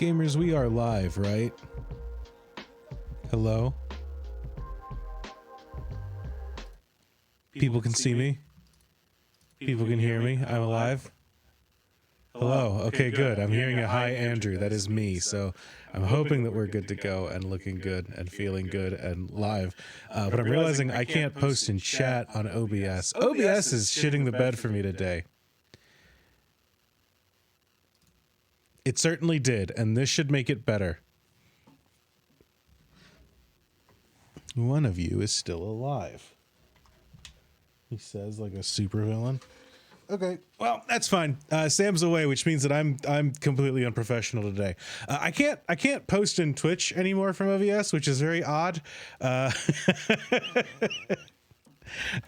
Gamers, we are live, right? Hello? People can see me? People can hear me? I'm alive? Hello. Okay, good. I'm hearing a hi, Andrew. That is me. So I'm hoping that we're good to go and looking good and feeling good and live. But I'm realizing I can't post in chat on OBS. OBS is shitting the bed for me today. It certainly did, and this should make it better. One of you is still alive, he says, like a supervillain. Okay, well, that's fine. Sam's away, which means that I'm completely unprofessional today. I can't post in Twitch anymore from OBS, which is very odd.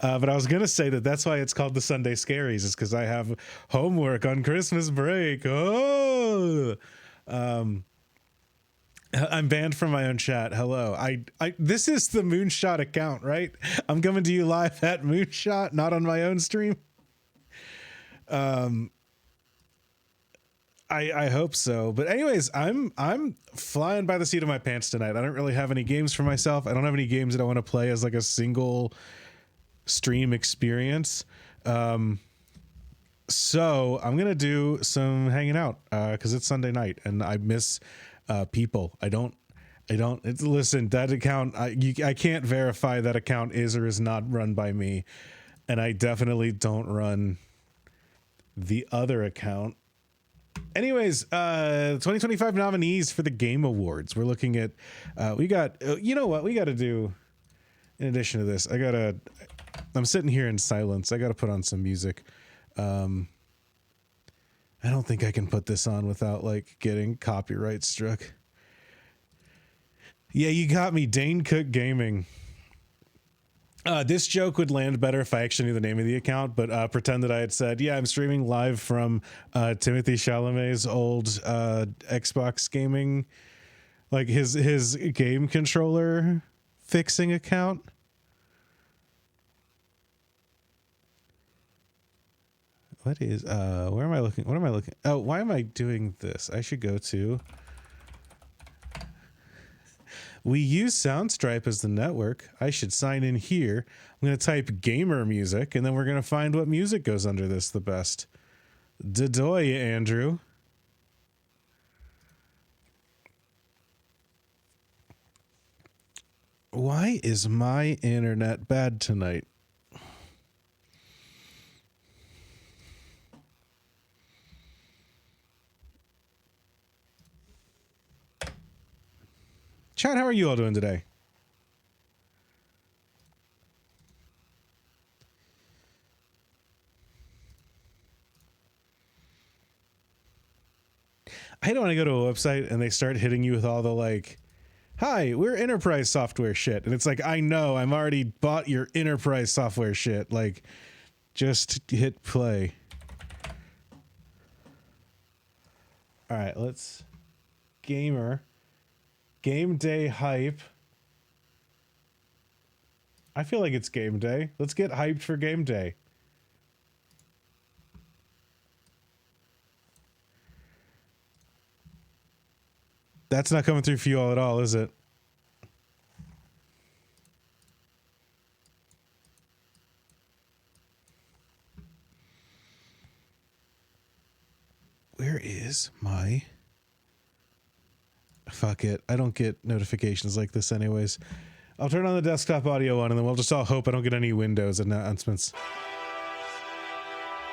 But I was gonna say that's why it's called the Sunday Scaries, is because I have homework on Christmas break. Oh, I'm banned from my own chat. Hello, this is the Moonshot account, right? I'm coming to you live at Moonshot, not on my own stream. I hope so. But anyways, I'm flying by the seat of my pants tonight. I don't really have any games for myself. I don't have any games that I want to play as like a single stream experience. So I'm gonna do some hanging out because it's Sunday night and I miss people. Listen, that account, I can't verify that account is or is not run by me, and I definitely don't run the other account. Anyways, 2025 nominees for the Game Awards. We're looking at, we got, you know what we got to do in addition to this? I'm sitting here in silence. I got to put on some music. I don't think I can put this on without like getting copyright struck. Yeah, you got me, Dane Cook Gaming. This joke would land better if I actually knew the name of the account, but pretend that I had said, yeah, I'm streaming live from Timothy Chalamet's old Xbox gaming, like his game controller fixing account. What is, where am I looking? What am I looking? Oh, why am I doing this? I should go to... We use Soundstripe as the network. I should sign in here. I'm going to type gamer music, and then we're going to find what music goes under this the best. Dadoy, Andrew. Why is my internet bad tonight? Chad, how are you all doing today? I don't want to go to a website and they start hitting you with all the like, hi, we're enterprise software shit. And it's like, I know, I'm already bought your enterprise software shit. Like, just hit play. All right, let's gamer. Game day hype. I feel like it's game day. Let's get hyped for game day. That's not coming through for you all at all, is it? Where is my... Fuck it. I don't get notifications like this anyways. I'll turn on the desktop audio on and then we'll just all hope I don't get any Windows announcements.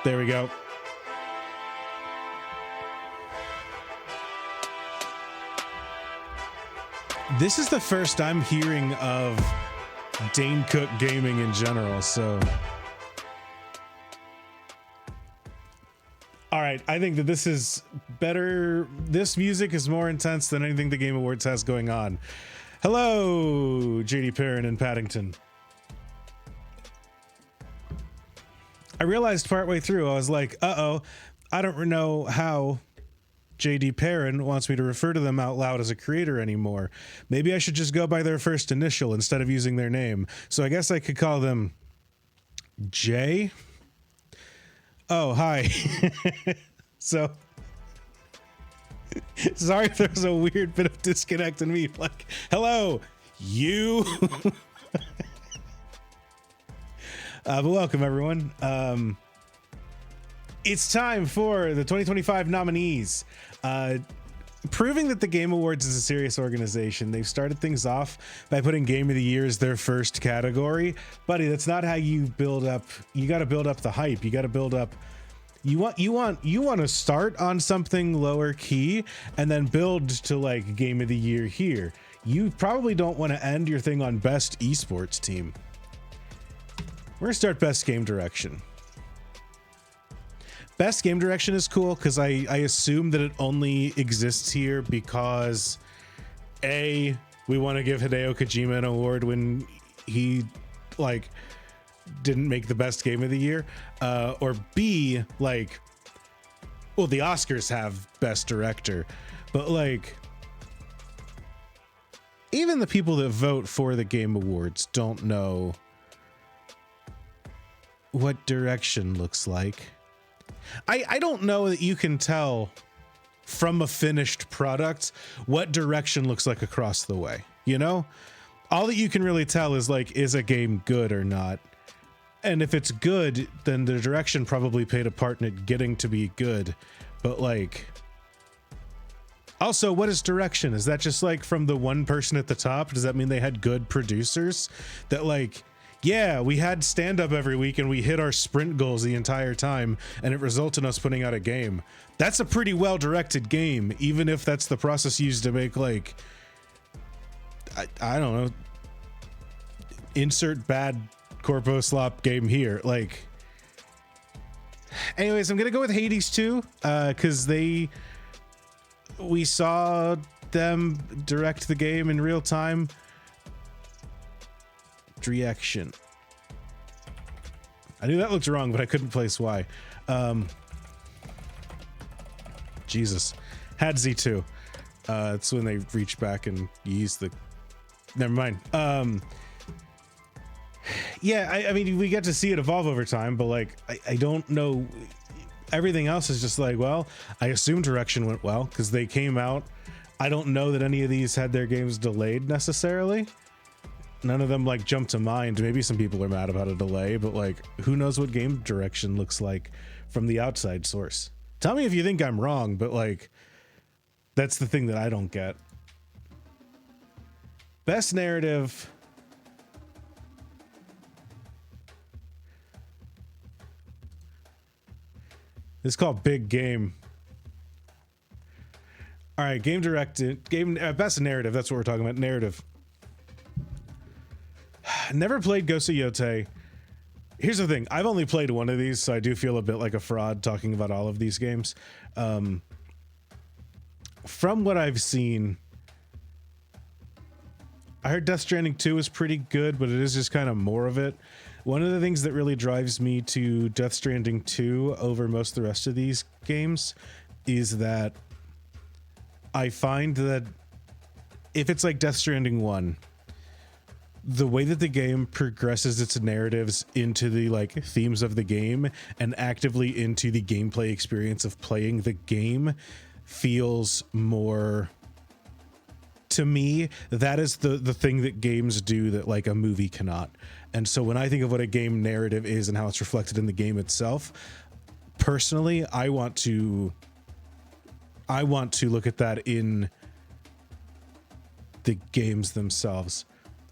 There we go. This is the first I'm hearing of Dane Cook Gaming in general, so... All right, I think that this is better. This music is more intense than anything the Game Awards has going on. Hello, JD Perrin in Paddington. I realized partway through, I was like, uh-oh, I don't know how JD Perrin wants me to refer to them out loud as a creator anymore. Maybe I should just go by their first initial instead of using their name. So I guess I could call them J. Oh, hi. So, sorry if there's a weird bit of disconnect in me. Like, hello, you. But welcome, everyone. It's time for the 2025 nominees. Proving that the Game Awards is a serious organization, they've started things off by putting Game of the Year as their first category. Buddy, that's not how you build up. You got to build up the hype. You got to build up. You want to start on something lower key and then build to like Game of the Year here. You probably don't want to end your thing on best esports team. We're gonna start best game direction. Best game direction is cool because I assume that it only exists here because A, we want to give Hideo Kojima an award when he like didn't make the best game of the year, or B, like, well, the Oscars have best director, but like even the people that vote for the Game Awards don't know what direction looks like. I don't know that you can tell from a finished product what direction looks like across the way, you know? All that you can really tell is like, is a game good or not? And if it's good, then the direction probably played a part in it getting to be good. But like, also, what is direction? Is that just like from the one person at the top? Does that mean they had good producers that like, Yeah, we had stand-up every week and we hit our sprint goals the entire time, and it resulted in us putting out a game. That's a pretty well-directed game, even if that's the process used to make, like, I don't know, insert bad corpo slop game here. Like, anyways, I'm gonna go with Hades 2, because we saw them direct the game in real time. Reaction. I knew that looked wrong, but I couldn't place why. Jesus. Had Z2. It's when they reach back and use the... Never mind. Yeah, I mean, we get to see it evolve over time, but, like, I don't know. Everything else is just like, well, I assume Direction went well, because they came out. I don't know that any of these had their games delayed, necessarily. None of them, like, jump to mind. Maybe some people are mad about a delay, but, like, who knows what game direction looks like from the outside source? Tell me if you think I'm wrong, but, like, that's the thing that I don't get. Best narrative. This is called Big Game. All right, game directed, best narrative. That's what we're talking about. Narrative. Never played Ghost of Yotei. Here's the thing. I've only played one of these, so I do feel a bit like a fraud talking about all of these games. From what I've seen, I heard Death Stranding 2 is pretty good, but it is just kind of more of it. One of the things that really drives me to Death Stranding 2 over most of the rest of these games is that I find that if it's like Death Stranding 1, the way that the game progresses its narratives into the, like, themes of the game and actively into the gameplay experience of playing the game feels more, to me, that is the thing that games do that, like, a movie cannot. And so when I think of what a game narrative is and how it's reflected in the game itself, personally, I want to look at that in the games themselves.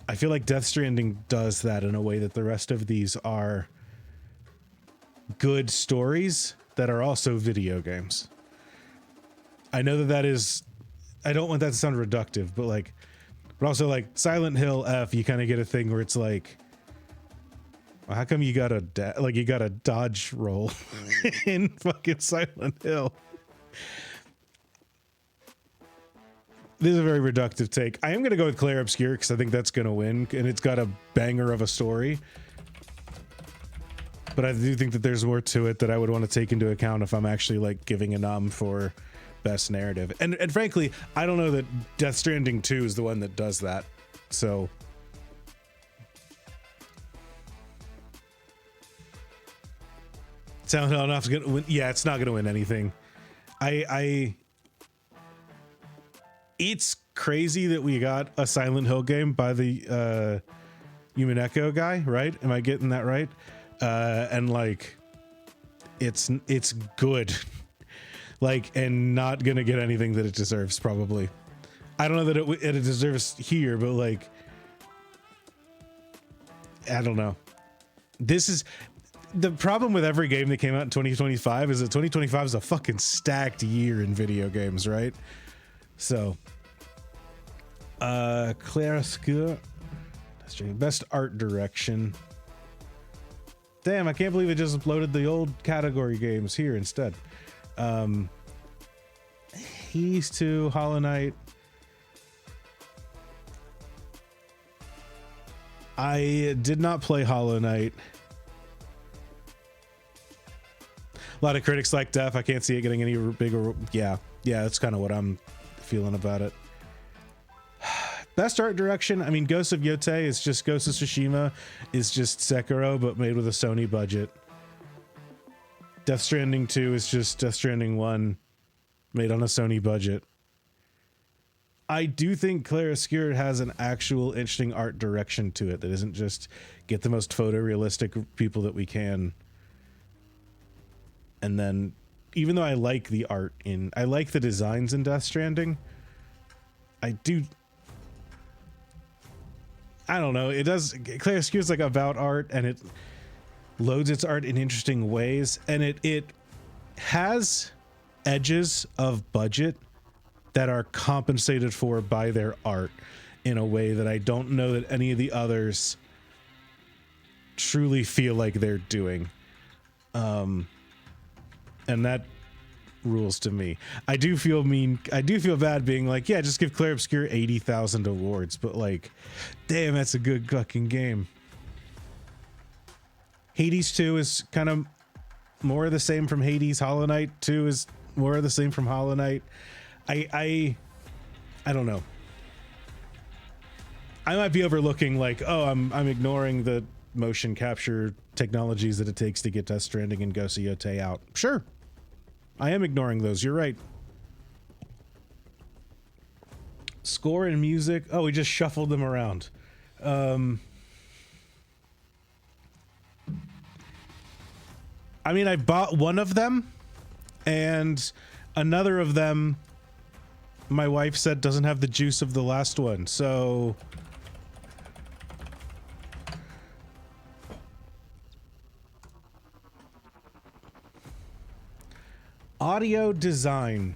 I feel like Death Stranding does that in a way that the rest of these are good stories that are also video games. I know that is, I don't want that to sound reductive, but, like, but also, like, Silent Hill F, you kind of get a thing where it's like, well, how come you got a dodge roll in fucking Silent Hill? This is a very reductive take. I am going to go with Clair Obscur because I think that's going to win, and it's got a banger of a story. But I do think that there's more to it that I would want to take into account if I'm actually, like, giving a nom for best narrative. And frankly, I don't know that Death Stranding 2 is the one that does that. So Silent Hill Enough's going to win. Yeah, it's not going to win anything. It's crazy that we got a Silent Hill game by the Human Echo guy, right? Am I getting that right? And, like, it's good. Like, and not gonna get anything that it deserves, probably. I don't know that it deserves here, but, like, I don't know. This is the problem with every game that came out in 2025 is that 2025 is a fucking stacked year in video games, right? So, Clair Obscur, best art direction. Damn, I can't believe it just uploaded the old category games here instead. He's to Hollow Knight. I did not play Hollow Knight. A lot of critics like Def. I can't see it getting any bigger. Yeah, that's kind of what I'm feeling about it. Best art direction. I mean, Ghost of Yotei is just Ghost of Tsushima is just Sekiro, but made with a Sony budget. Death Stranding 2 is just Death Stranding 1 made on a Sony budget. I do think Clair Obscur has an actual interesting art direction to it that isn't just get the most photorealistic people that we can. And then, even though I like the art I like the designs in Death Stranding, I don't know. It does. Clairscure is like about art, and it loads its art in interesting ways, and it has edges of budget that are compensated for by their art in a way that I don't know that any of the others truly feel like they're doing. And that rules to me. I do feel bad being like, yeah, just give Clair Obscur 80,000 awards, but like, damn, that's a good fucking game. Hades 2 is kind of more of the same from Hades. Hollow Knight 2 is more of the same from Hollow Knight. I don't know. I might be overlooking like, oh, I'm ignoring the motion capture technologies that it takes to get Death Stranding and Ghost of Yotei out. Sure. I am ignoring those. You're right. Score and music. Oh, we just shuffled them around. I mean, I bought one of them, and another of them, my wife said, doesn't have the juice of the last one, so... Audio design.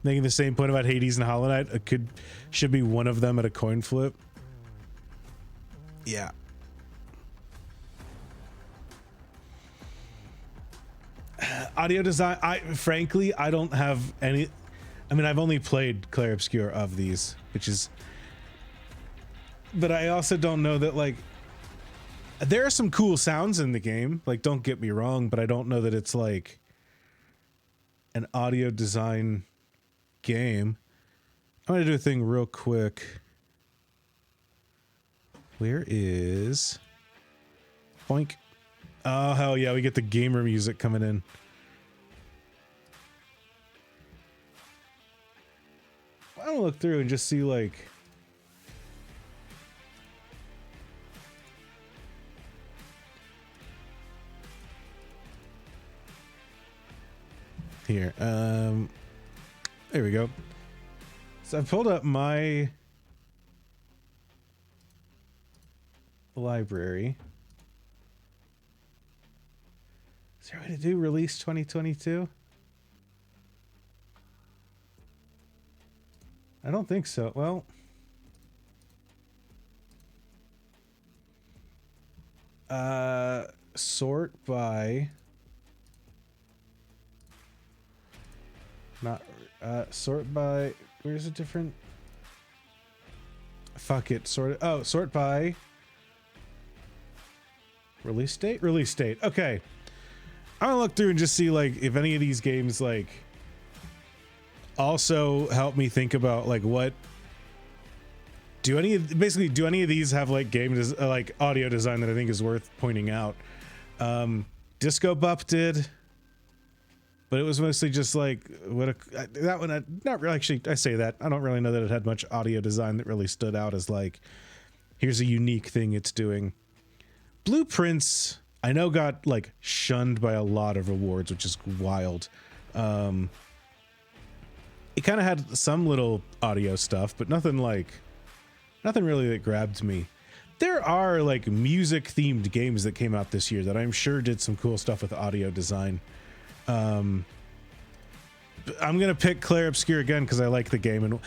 Making the same point about Hades and Hollow Knight. It should be one of them at a coin flip. Yeah. Audio design. Frankly, I don't have any. I mean, I've only played Clair Obscur of these, which is. But I also don't know that, like, there are some cool sounds in the game. Like, don't get me wrong, but I don't know that it's like an audio design game. I'm gonna do a thing real quick. Where is Boink? Oh, hell yeah, we get the gamer music coming in. I want to look through and just see, like... Here, there we go. So I've pulled up my library. Is there a way to do release 2022? I don't think so. Well, sort by not sort by, where's a different, fuck it, sort by release date. Okay, I'm gonna look through and just see like if any of these games like also help me think about like what do any of these have like like audio design that I think is worth pointing out. Disco Bop did, but it was mostly just like that one. Not really. Actually, I say that I don't really know that it had much audio design that really stood out as like, here's a unique thing it's doing. Blueprints, I know, got like shunned by a lot of awards, which is wild. It kind of had some little audio stuff, but nothing really that grabbed me. There are like music themed games that came out this year that I'm sure did some cool stuff with audio design. I'm gonna pick Clair Obscur again because I like the game, and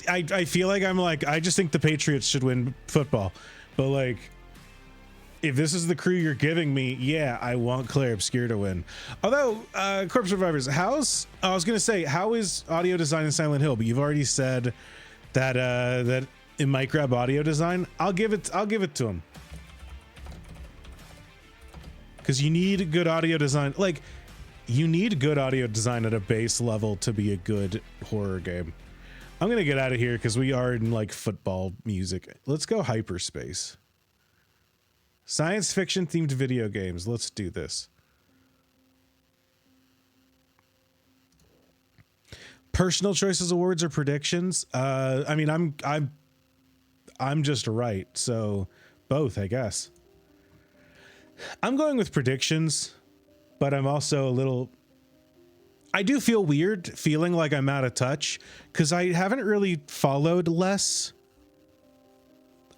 I feel like I just think the Patriots should win football, but like, if this is the crew you're giving me, yeah, I want Clair Obscur to win. Although, Corpse Survivors, I was gonna say, how is audio design in Silent Hill? But you've already said that that it might grab audio design. I'll give it to him, because you need good audio design. Like, you need good audio design at a base level to be a good horror game. I'm gonna get out of here because we are in like football music. Let's go hyperspace. Science fiction themed video games. Let's do this. Personal choices awards or predictions? I mean, I'm just right, so both, I guess. I'm going with predictions, but I'm also a little I do feel weird feeling like I'm out of touch because I haven't really followed less.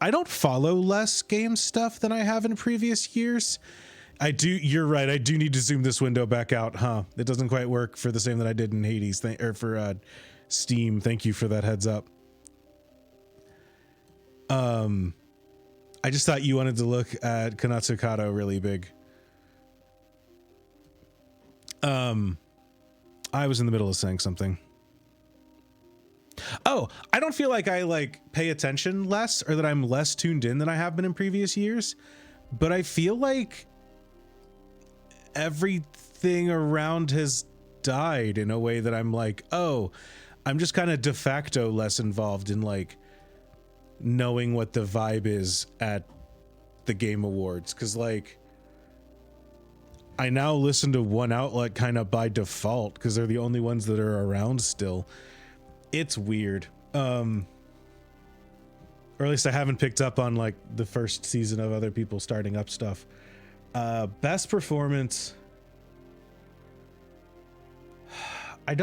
I don't follow less game stuff than I have in previous years. I do. You're right. I do need to zoom this window back out, huh? It doesn't quite work for the same that I did in Hades or for Steam. Thank you for that heads up. I just thought you wanted to look at Konatsukado really big. I was in the middle of saying something. Oh, I don't feel like I like pay attention less or that I'm less tuned in than I have been in previous years, but I feel like everything around has died in a way that I'm like, oh, I'm just kind of de facto less involved in like knowing what the vibe is at the Game Awards. Cause like I now listen to one outlet kind of by default because they're the only ones that are around still. It's weird. Or at least I haven't picked up on like the first season of other people starting up stuff. Best performance. I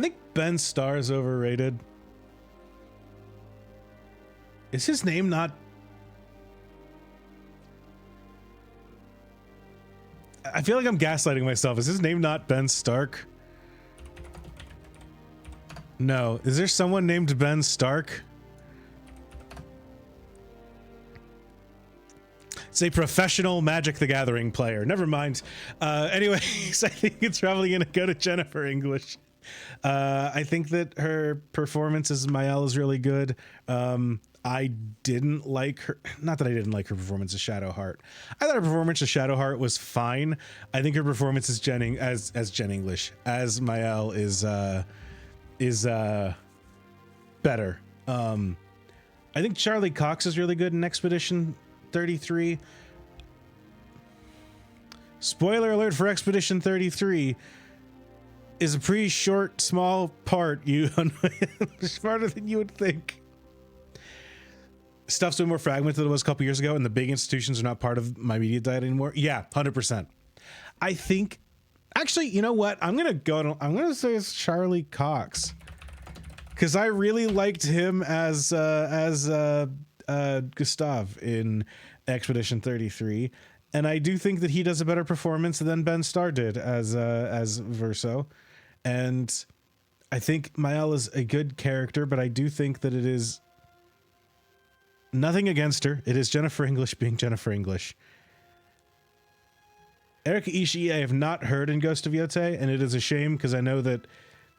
think Ben Starr is overrated. Is his name not? I feel like I'm gaslighting myself. Is his name not Ben Stark? No. Is there someone named Ben Stark? It's a professional Magic the Gathering player. Never mind. Anyways, I think it's probably going to go to Jennifer English. I think that her performance as Mael is really good. I didn't like her. Not that I didn't like her performance as Shadowheart. I thought her performance as Shadowheart was fine. I think her performance as Jen English as Mael is better. I think Charlie Cox is really good in Expedition 33. Spoiler alert for Expedition 33 is a pretty short, small part. Smarter than you would think. Stuff's way more fragmented than it was a couple years ago, and the big institutions are not part of my media diet anymore. Yeah, 100%. I think, actually, you know what? I'm gonna say it's Charlie Cox, because I really liked him as Gustav in Expedition 33, and I do think that he does a better performance than Ben Starr did as Verso, and I think Mael is a good character, but I do think that it is. Nothing against her. It is Jennifer English being Jennifer English. Erika Ishii, I have not heard in Ghost of Yotei, and it is a shame because I know that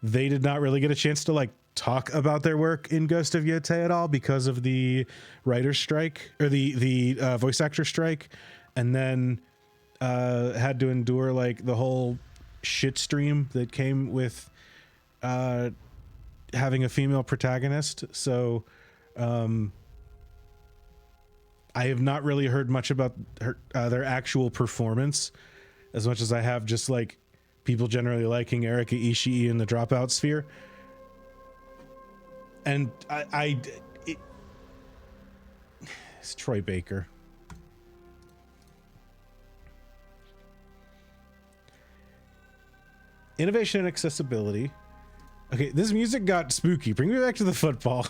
they did not really get a chance to like talk about their work in Ghost of Yotei at all because of the writer's strike or the voice actor strike, and then had to endure like the whole shit stream that came with having a female protagonist. So I have not really heard much about their actual performance as much as I have just like people generally liking Erika Ishii in the Dropout sphere. And it's Troy Baker. Innovation and accessibility. Okay, this music got spooky. Bring me back to the football.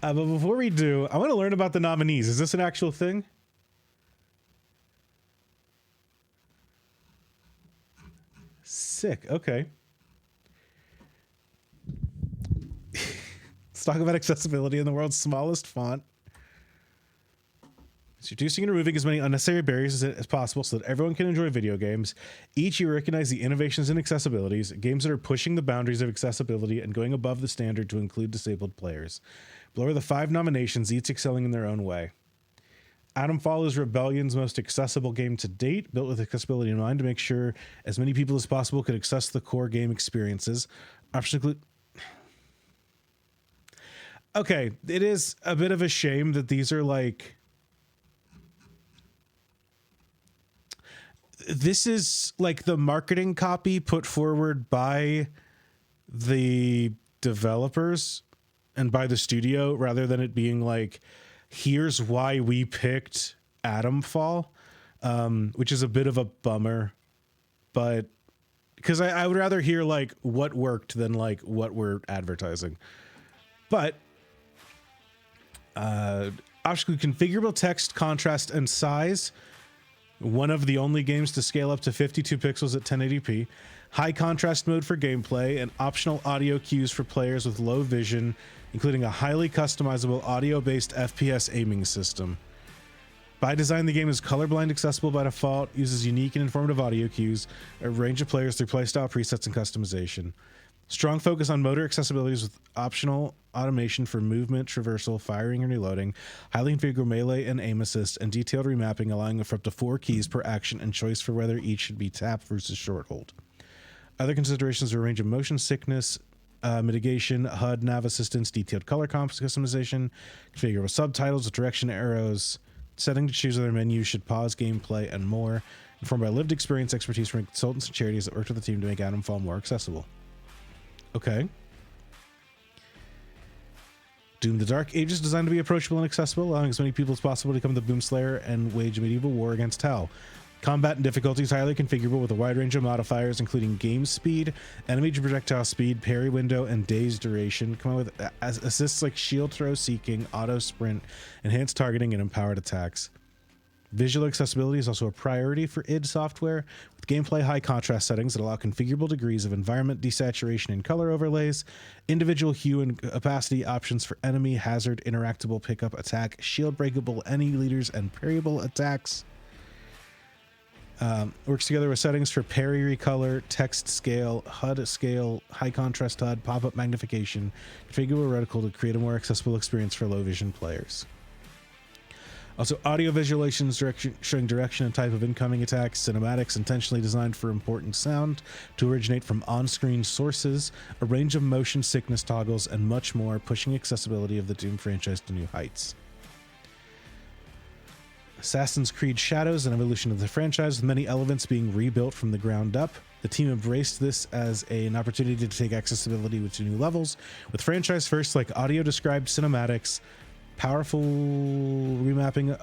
But before we do, I want to learn about the nominees. Is this an actual thing? Sick. Okay. Let's talk about accessibility in the world's smallest font. It's reducing and removing as many unnecessary barriers as possible so that everyone can enjoy video games. Each year recognize the innovations and accessibilities, games that are pushing the boundaries of accessibility and going above the standard to include disabled players. Below are the 5 nominations, each excelling in their own way. Atomfall is Rebellion's most accessible game to date, built with accessibility in mind to make sure as many people as possible could access the core game experiences. Options include... Okay, it is a bit of a shame that these are like... This is like the marketing copy put forward by the developers and by the studio, rather than it being like, here's why we picked Atomfall, which is a bit of a bummer, but because I would rather hear like what worked than like what we're advertising. But optionally configurable text, contrast, and size. One of the only games to scale up to 52 pixels at 1080p. High contrast mode for gameplay, and optional audio cues for players with low vision, including a highly customizable audio-based FPS aiming system. By design, the game is colorblind accessible by default, uses unique and informative audio cues, a range of players through playstyle presets and customization. Strong focus on motor accessibilities with optional automation for movement, traversal, firing, and reloading, highly configurable melee and aim assist, and detailed remapping allowing for up to 4 keys per action and choice for whether each should be tap versus short hold. Other considerations are a range of motion sickness, mitigation, HUD, nav assistance, detailed color customization, configurable subtitles with direction arrows, setting to choose whether menus should pause gameplay, and more. Informed by lived experience expertise from consultants and charities that worked with the team to make Atomfall more accessible. Okay. Doom the Dark Age is designed to be approachable and accessible, allowing as many people as possible to become the Boomslayer and wage a medieval war against Hell. Combat and difficulty is highly configurable with a wide range of modifiers, including game speed, enemy projectile speed, parry window, and daze duration. Come on with assists like shield throw seeking, auto sprint, enhanced targeting, and empowered attacks. Visual accessibility is also a priority for id Software, with gameplay high contrast settings that allow configurable degrees of environment desaturation and color overlays, individual hue and opacity options for enemy, hazard, interactable pickup, attack, shield breakable, enemy leaders, and parryable attacks. Works together with settings for parry recolor, text scale, HUD scale, high contrast HUD, pop-up magnification, configurable reticle to create a more accessible experience for low vision players. Also, audio visualizations showing direction and type of incoming attacks, cinematics intentionally designed for important sound to originate from on-screen sources, a range of motion sickness toggles, and much more, pushing accessibility of the Doom franchise to new heights. Assassin's Creed Shadows, an evolution of the franchise with many elements being rebuilt from the ground up. The team embraced this as an opportunity to take accessibility to new levels, with franchise firsts like audio-described cinematics, powerful remapping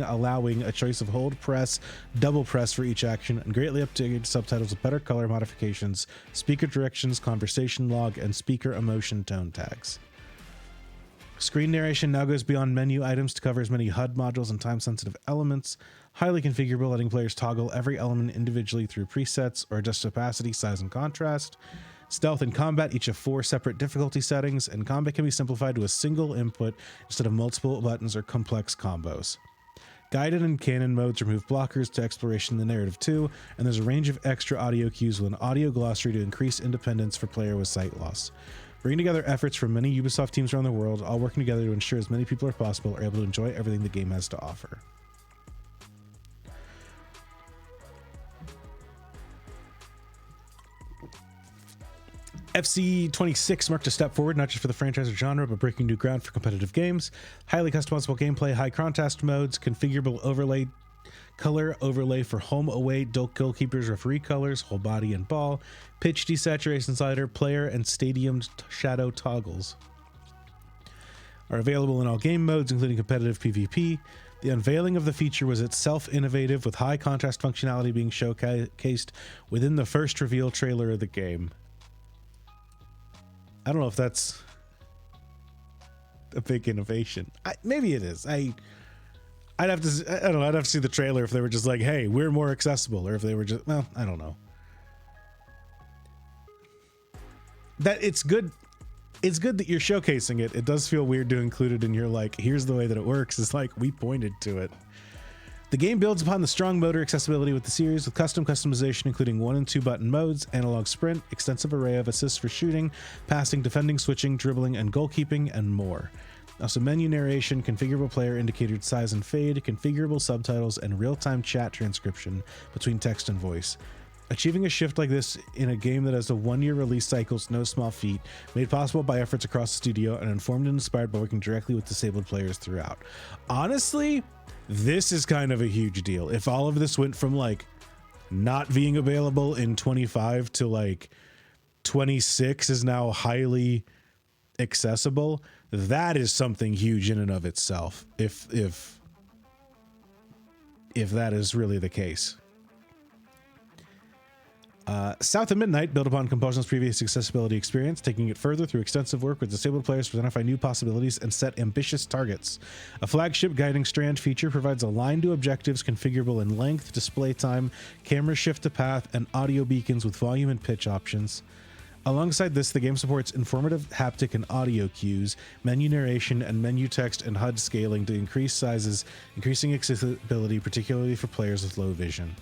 allowing a choice of hold, press, double press for each action, and greatly updated subtitles with better color modifications, speaker directions, conversation log, and speaker emotion tone tags. Screen narration now goes beyond menu items to cover as many HUD modules and time-sensitive elements, highly configurable, letting players toggle every element individually through presets or adjust opacity, size, and contrast. Stealth and combat each have 4 separate difficulty settings, and combat can be simplified to a single input instead of multiple buttons or complex combos. Guided and canon modes remove blockers to exploration in the narrative too, and there's a range of extra audio cues with an audio glossary to increase independence for player with sight loss. Bringing together efforts from many Ubisoft teams around the world, all working together to ensure as many people as possible are able to enjoy everything the game has to offer. FC26 marked a step forward, not just for the franchise or genre, but breaking new ground for competitive games. Highly customizable gameplay, high contrast modes, configurable overlay, color overlay for home, away, goalkeepers, referee colors, whole body and ball, pitch desaturation slider, player and stadium shadow toggles are available in all game modes, including competitive PvP. The unveiling of the feature was itself innovative, with high contrast functionality being showcased within the first reveal trailer of the game. I don't know if that's a big innovation. Maybe it is. I'd have to. I don't know. I'd have to see the trailer if they were just like, "Hey, we're more accessible," or if they were just. Well, I don't know. That it's good. It's good that you're showcasing it. It does feel weird to include it in your like, here's the way that it works. It's like we pointed to it. The game builds upon the strong motor accessibility with the series, with customization including 1 and 2 button modes, analog sprint, extensive array of assists for shooting, passing, defending, switching, dribbling, and goalkeeping, and more. Also menu narration, configurable player indicated size and fade, configurable subtitles, and real-time chat transcription between text and voice. Achieving a shift like this in a game that has a 1-year release cycle is no small feat, made possible by efforts across the studio and informed and inspired by working directly with disabled players throughout. Honestly, this is kind of a huge deal. If all of this went from like not being available in 25 to like 26 is now highly accessible, that is something huge in and of itself. If that is really the case. South of Midnight built upon Compulsion's previous accessibility experience, taking it further through extensive work with disabled players to identify new possibilities and set ambitious targets. A flagship guiding strand feature provides a line to objectives configurable in length, display time, camera shift to path, and audio beacons with volume and pitch options. Alongside this, the game supports informative haptic and audio cues, menu narration, and menu text and HUD scaling to increase sizes, increasing accessibility, particularly for players with low vision.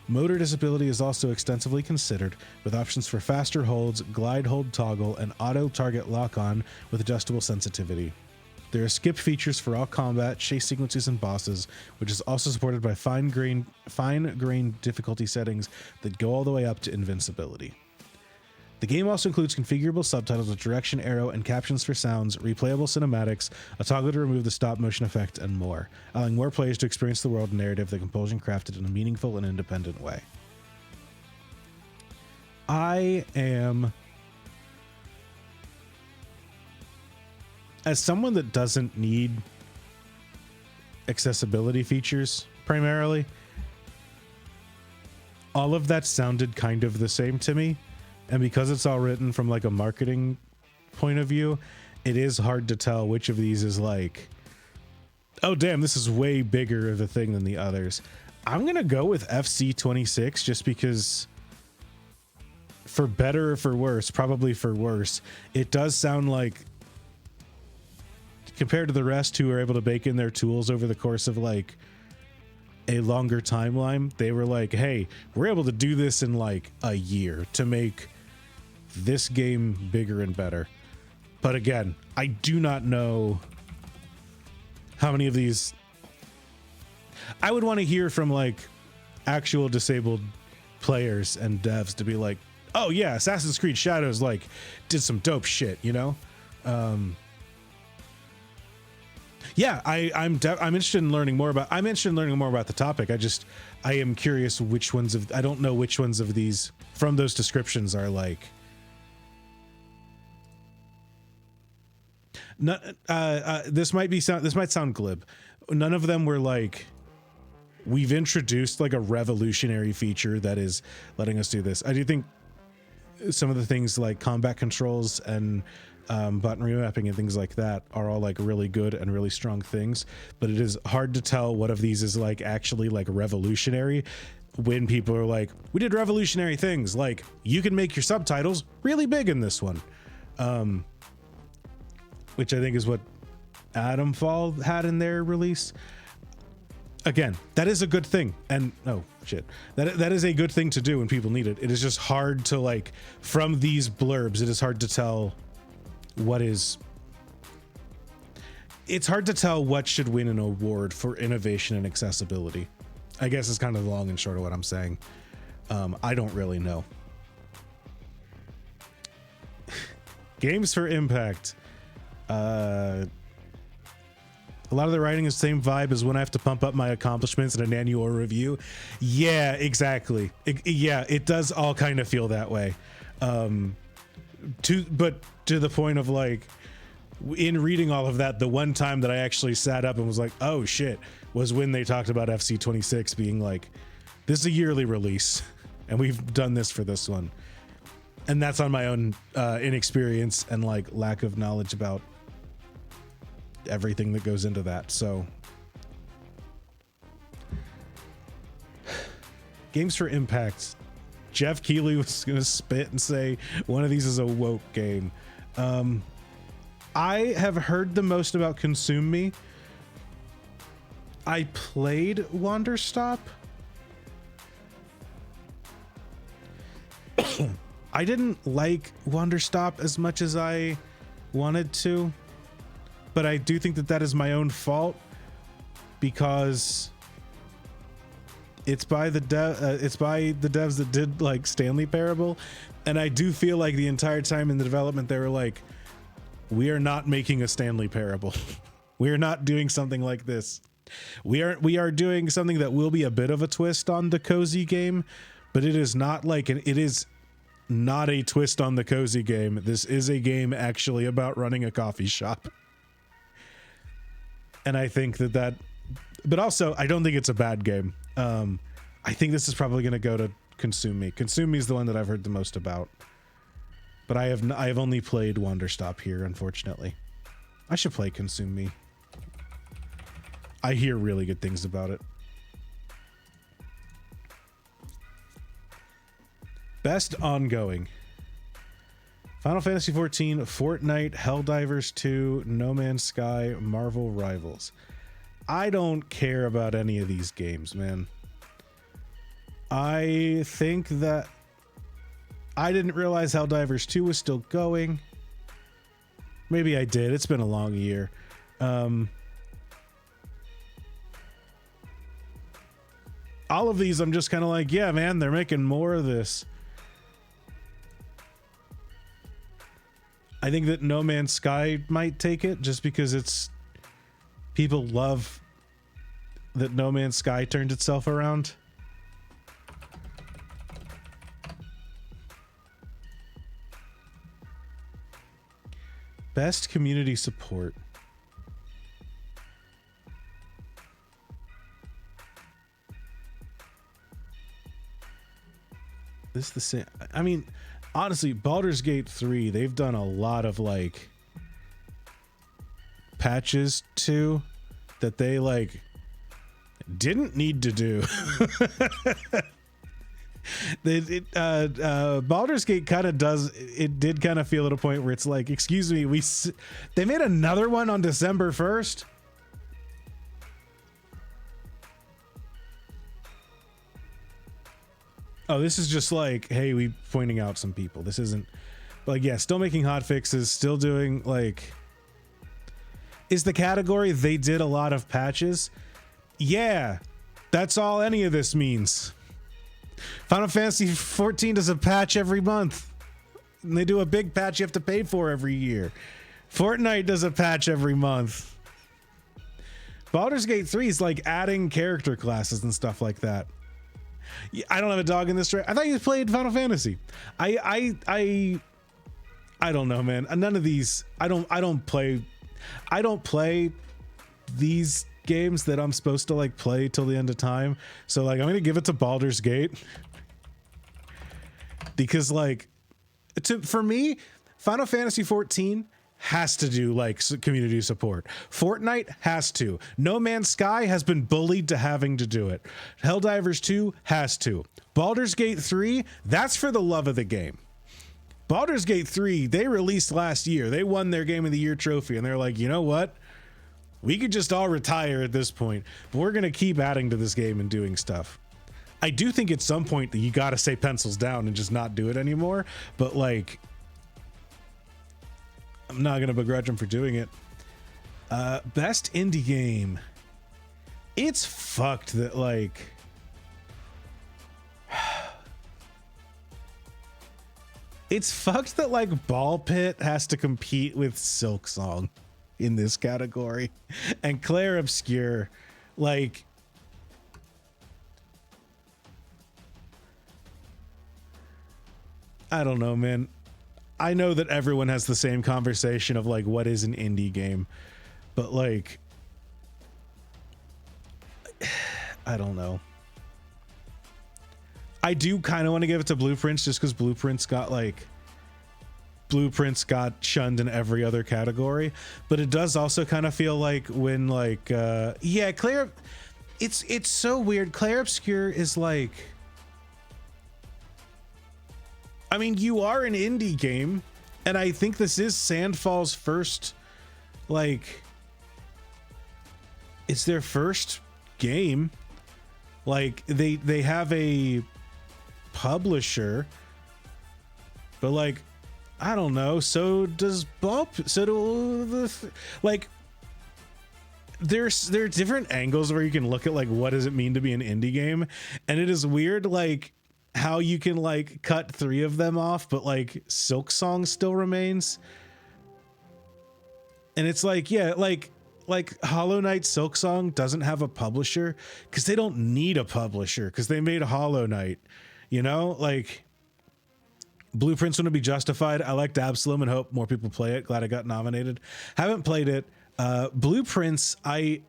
Motor disability is also extensively considered, with options for faster holds, glide hold toggle, and auto target lock-on with adjustable sensitivity. There are skip features for all combat, chase sequences, and bosses, which is also supported by fine-grained difficulty settings that go all the way up to invincibility. The game also includes configurable subtitles with direction arrow and captions for sounds, replayable cinematics, a toggle to remove the stop motion effect, and more, allowing more players to experience the world and narrative that Compulsion crafted in a meaningful and independent way. I am, as someone that doesn't need accessibility features primarily, all of that sounded kind of the same to me. And because it's all written from like a marketing point of view, it is hard to tell which of these is like, oh damn, this is way bigger of a thing than the others. I'm gonna go with FC26 just because, for better or for worse, probably for worse, it does sound like, compared to the rest who are able to bake in their tools over the course of like a longer timeline, they were like, hey, we're able to do this in like a year to make this game bigger and better. But again, I do not know how many of these. I would want to hear from like actual disabled players and devs to be like, oh yeah, Assassin's Creed Shadows like did some dope shit, you know? Yeah, I'm interested in learning more about. I'm interested in learning more about the topic. I am curious which ones of. I don't know which ones of these from those descriptions are like. This might sound glib. None of them were like, we've introduced like a revolutionary feature that is letting us do this. I do think some of the things like combat controls and button remapping and things like that are all like really good and really strong things, but it is hard to tell what of these is like actually like revolutionary when people are like, we did revolutionary things, like you can make your subtitles really big in this one, which I think is what Atomfall had in their release. Again, that is a good thing, and oh shit, that is a good thing to do when people need it. It is just hard to like, from these blurbs, it is hard to tell it's hard to tell what should win an award for innovation and accessibility. I guess is kind of the long and short of what I'm saying. I don't really know. Games for Impact. A lot of the writing is the same vibe as when I have to pump up my accomplishments in an annual review. Yeah, exactly. It does all kind of feel that way. But to the point of like, in reading all of that, the one time that I actually sat up and was like, oh shit, was when they talked about FC26 being like, this is a yearly release and we've done this for this one. And that's on my own inexperience and like lack of knowledge about everything that goes into that. So Games for Impact. Jeff Keighley was going to spit and say one of these is a woke game. I have heard the most about Consume Me. I played Wanderstop. I didn't like Wanderstop as much as I wanted to, but I do think that that is my own fault because it's by the devs that did like Stanley Parable, and I do feel like the entire time in the development they were like, we are not making a Stanley Parable. We are not doing something like this. We are doing something that will be a bit of a twist on the cozy game, but it is not like it is not a twist on the cozy game. This is a game actually about running a coffee shop. And I think that but also I don't think it's a bad game. I think this is probably going to go to Consume Me. Consume Me is the one that I've heard the most about. But I have only played Wanderstop here, unfortunately. I should play Consume Me. I hear really good things about it. Best ongoing. Final Fantasy XIV, Fortnite, Helldivers 2, No Man's Sky, Marvel Rivals. I don't care about any of these games, man. I think that I didn't realize Helldivers 2 was still going. Maybe I did. It's been a long year. All of these, I'm just kind of like, yeah, man, they're making more of this. I think that No Man's Sky might take it just because it's people love that No Man's Sky turned itself around. Best community support. This is the same. I mean, honestly, Baldur's Gate 3, they've done a lot of like patches to that they like didn't need to do. Baldur's Gate kind of does, it did kind of feel at a point where it's like, excuse me, they made another one on December 1st. Oh, this is just like, hey, we pointing out some people. This isn't like, yeah, still making hot fixes, still doing like, is the category they did a lot of patches? Yeah, that's all any of this means. Final Fantasy XIV does a patch every month. And they do a big patch you have to pay for every year. Fortnite does a patch every month. Baldur's Gate 3 is like adding character classes and stuff like that. I don't have a dog in this race. I thought you played Final Fantasy. I don't know, man. None of these. I don't play these games that I'm supposed to like play till the end of time. So like I'm gonna give it to Baldur's Gate because like for me, Final Fantasy 14 has to do like community support. Fortnite has to. No Man's Sky has been bullied to having to do it. Helldivers 2 has to. Baldur's Gate 3, that's for the love of the game. Baldur's Gate 3, they released last year. They won their Game of the Year trophy and they're like, you know what? We could just all retire at this point, but we're going to keep adding to this game and doing stuff. I do think at some point that you got to say pencils down and just not do it anymore. But like, I'm not going to begrudge them for doing it. Best indie game. It's fucked that like, it's fucked that like Ball Pit has to compete with Silk Song in this category and Claire Obscure. Like, I don't know, man. I know that everyone has the same conversation of like, what is an indie game? But like, I don't know. I do kind of want to give it to Blueprints just because Blueprints got shunned in every other category. But it does also kind of feel like when like, yeah, Claire, it's so weird. Claire Obscure is like, I mean, you are an indie game, and I think this is Sandfall's first, like, it's their first game. Like, they have a publisher, but like, I don't know. So does so do the like. There are different angles where you can look at like what does it mean to be an indie game, and it is weird like how you can like cut 3 of them off, but like Silk Song still remains. And it's like, yeah, like Hollow Knight Silk Song doesn't have a publisher because they don't need a publisher because they made Hollow Knight, you know, like Blueprints wouldn't be justified. I liked Absalom and hope more people play it. Glad I got nominated. Haven't played it. Blueprints, I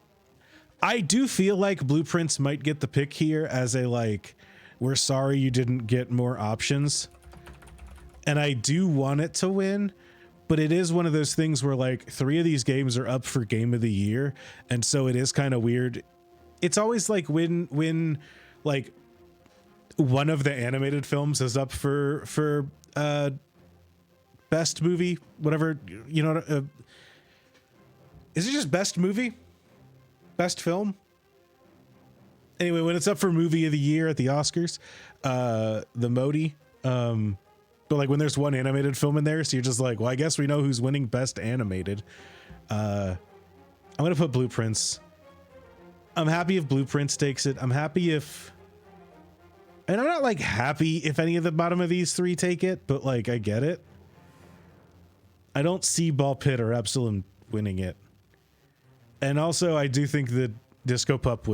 do feel like Blueprints might get the pick here as a like, we're sorry you didn't get more options. And I do want it to win, but it is one of those things where like 3 of these games are up for game of the year. And so it is kind of weird. It's always like when like one of the animated films is up for best movie, whatever, you know, is it just best movie? Best film? Anyway, when it's up for movie of the year at the Oscars, the Modi, but like when there's one animated film in there, so you're just like, well, I guess we know who's winning best animated. I'm gonna put Blueprints. I'm happy if Blueprints takes it. I'm happy if, and I'm not like happy if any of the bottom of these 3 take it, but like I get it. I don't see Ball Pit or Epsilon winning it. And also I do think that Disco Pup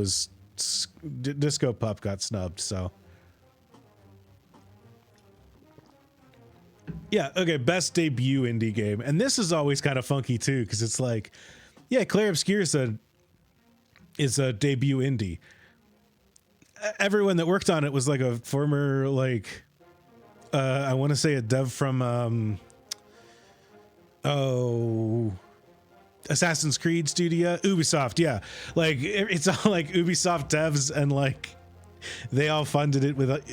got snubbed, so. Yeah, okay, best debut indie game. And this is always kind of funky too, because it's like, yeah, Claire Obscure is a debut indie. Everyone that worked on it was like a former, like, I want to say a dev from, Assassin's Creed studio, Ubisoft, yeah. Like, it's all like Ubisoft devs, and like, they all funded it with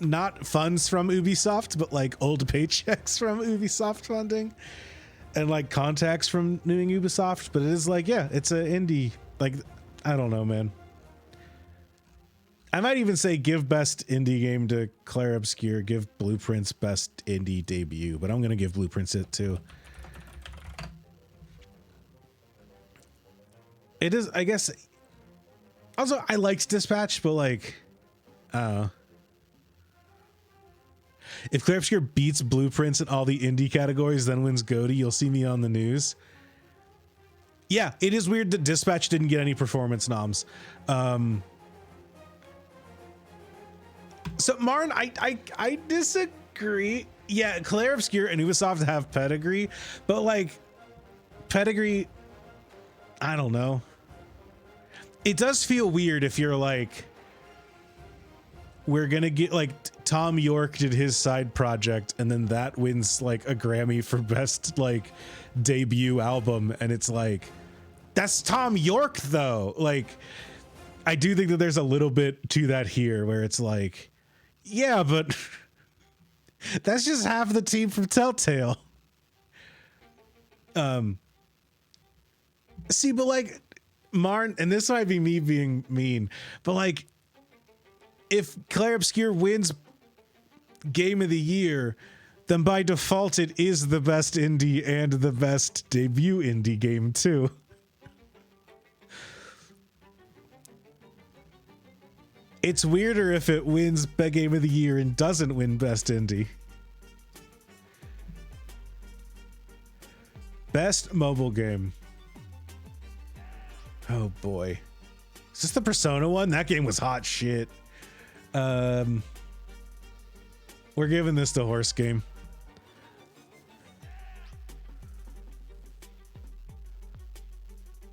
not funds from Ubisoft, but like old paychecks from Ubisoft funding and like contacts from doing Ubisoft. But it is like, yeah, it's an indie. Like, I don't know, man. I might even say give best indie game to Claire Obscure, give Blueprints best indie debut, but I'm going to give Blueprints it too. It is, I guess. Also, I liked Dispatch, but like, if Claire Obscure beats Blueprints in all the indie categories, then wins GOTY, you'll see me on the news. Yeah, it is weird that Dispatch didn't get any performance noms. So Marn, I disagree. Yeah, Claire Obscure and Ubisoft have pedigree, but like pedigree, I don't know. It does feel weird if you're like, we're gonna get like Tom York did his side project and then that wins like a Grammy for best like debut album, and it's like, that's Tom York though. Like, I do think that there's a little bit to that here where it's like, yeah, but that's just half the team from Telltale. See, but like Marn, and this might be me being mean, but like if Claire Obscure wins Game of the Year, then by default it is the best indie and the best debut indie game too. It's weirder if it wins Game of the Year and doesn't win best indie. Best mobile game. Oh boy. Is this the Persona one? That game was hot shit. We're giving this to Horse Game.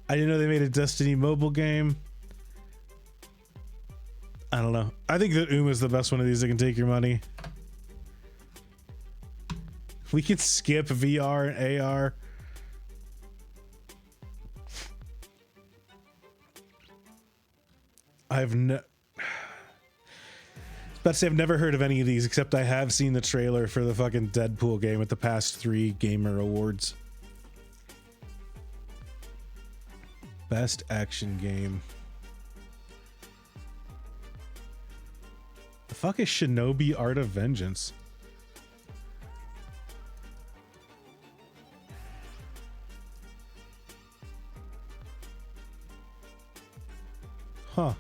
I didn't know they made a Destiny mobile game. I don't know. I think that Uma's the best one of these that can take your money. We could skip VR and AR. I've about to say I've never heard of any of these, except I have seen the trailer for the fucking Deadpool game at the past 3 Gamer Awards. Best action game. The fuck is Shinobi Art of Vengeance? Huh.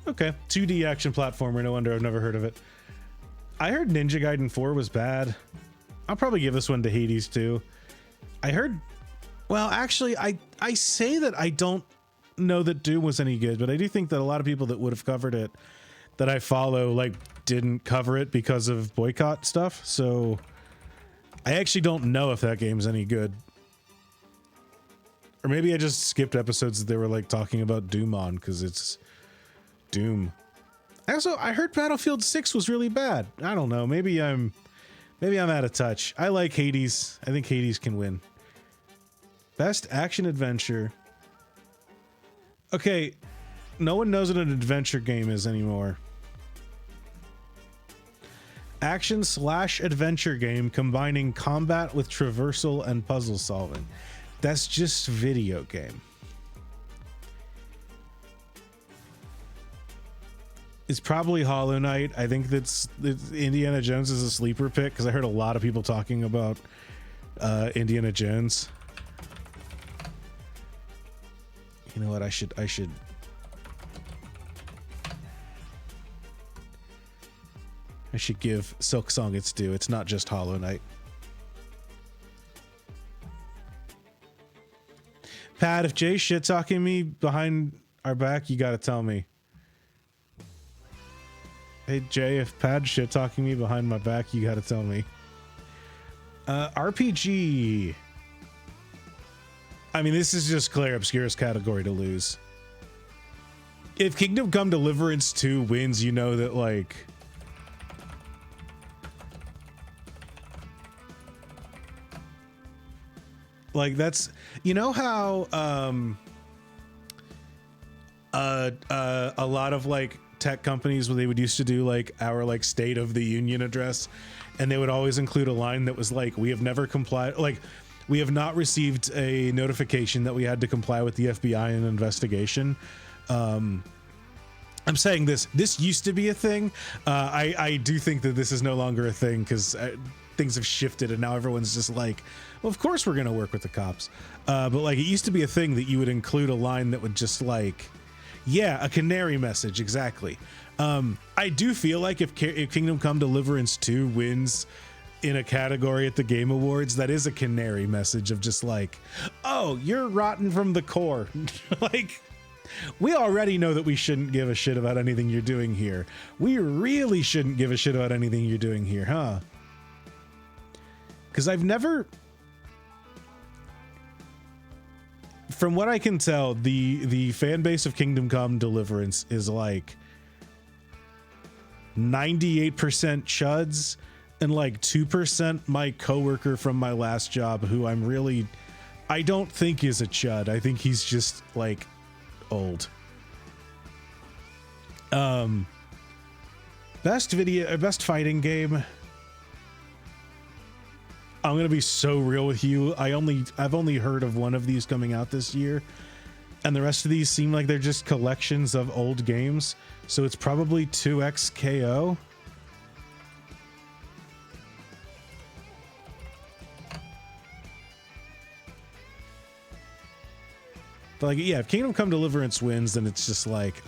Okay, 2D action platformer. No wonder I've never heard of it. I heard Ninja Gaiden 4 was bad. I'll probably give this one to Hades too. I heard, well, actually, I say that I don't know that Doom was any good, but I do think that a lot of people that would have covered it that I follow like didn't cover it because of boycott stuff. So I actually don't know if that game's any good. Or maybe I just skipped episodes that they were like talking about Doom on because it's Doom. Also, I heard Battlefield 6 was really bad. I don't know. Maybe I'm out of touch. I like Hades. I think Hades can win. Best action adventure. Okay, no one knows what an adventure game is anymore. Action/adventure game combining combat with traversal and puzzle solving. That's just video game. It's probably Hollow Knight. I think that's Indiana Jones is a sleeper pick because I heard a lot of people talking about Indiana Jones. You know what? I should give Silk Song its due. It's not just Hollow Knight. Pat, if Jay's shit talking me behind our back, you gotta tell me. Hey Jay, if Pat's shit talking me behind my back, you gotta tell me. RPG. I mean, this is just Claire Obscura's category to lose. If Kingdom Come Deliverance 2 wins, you know that like that's, you know how a lot of like tech companies where they would used to do like our like State of the Union address, and they would always include a line that was like, we have never complied, like we have not received a notification that we had to comply with the FBI in an investigation. I'm saying this used to be a thing. I do think that this is no longer a thing because things have shifted and now everyone's just like, well, of course we're going to work with the cops. But like it used to be a thing that you would include a line that would just like, yeah, a canary message. Exactly. I do feel like if Kingdom Come Deliverance 2 wins in a category at the Game Awards, that is a canary message of just like, oh, you're rotten from the core. Like, we already know that we shouldn't give a shit about anything you're doing here. We really shouldn't give a shit about anything you're doing here, huh? Because I've never... From what I can tell, the fan base of Kingdom Come Deliverance is like 98% chuds and like 2% my coworker from my last job who I don't think is a chud. I think he's just like old. Best fighting game. I'm gonna be so real with you. I've only heard of one of these coming out this year, and the rest of these seem like they're just collections of old games. So it's probably 2XKO. But like, yeah, if Kingdom Come Deliverance wins, then it's just like,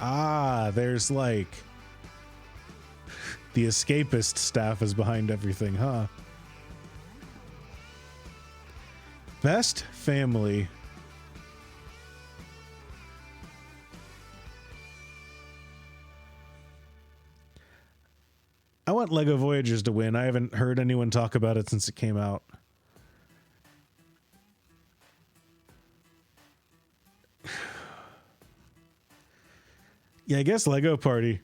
there's like the escapist staff is behind everything, huh? Best family. I want Lego Voyagers to win. I haven't heard anyone talk about it since it came out. Yeah, I guess Lego Party.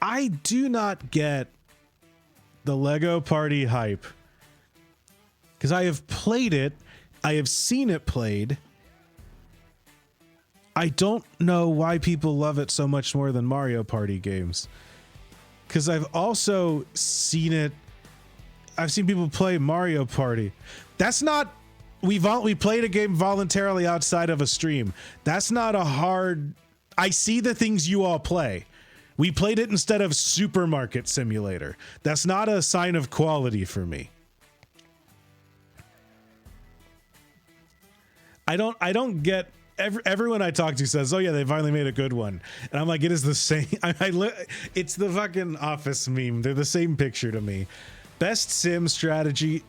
I do not get the Lego Party hype because I have played it. I have seen it played. I don't know why people love it so much more than Mario Party games. Because I've also seen it. I've seen people play Mario Party. That's not. We played a game voluntarily outside of a stream. That's not a hard. I see the things you all play. We played it instead of Supermarket Simulator. That's not a sign of quality for me. I don't get. Everyone I talk to says, "Oh yeah, they finally made a good one," and I'm like, "It is the same." It's the fucking Office meme. They're the same picture to me. Best sim strategy.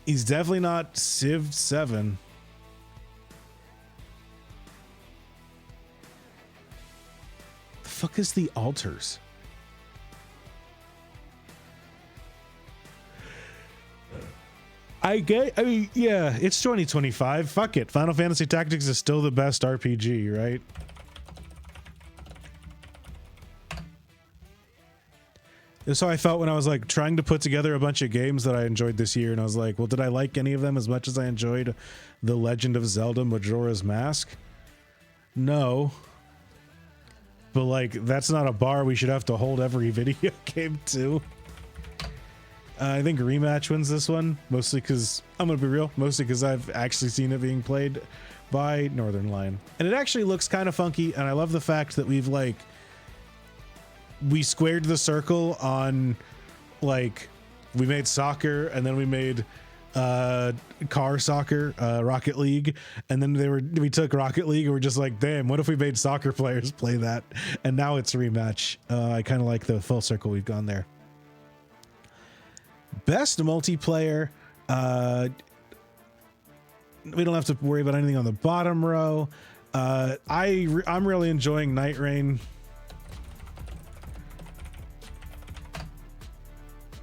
He's definitely not Civ 7. The fuck is the altars? I mean, yeah, it's 2025. Fuck it. Final Fantasy Tactics is still the best RPG, right? That's how I felt when I was like trying to put together a bunch of games that I enjoyed this year, and I was like, well, did I like any of them as much as I enjoyed The Legend of Zelda Majora's Mask? No. But like, that's not a bar we should have to hold every video game to. I think Rematch wins this one, mostly because, I'm going to be real, mostly because I've actually seen it being played by Northern Lion. And it actually looks kind of funky, and I love the fact that we squared the circle on, like, we made soccer, and then we made car soccer, Rocket League, and then we took Rocket League and we're just like, damn, what if we made soccer players play that? And now it's Rematch. I kind of like the full circle we've gone there. Best multiplayer, we don't have to worry about anything on the bottom row. I'm really enjoying Night Rain.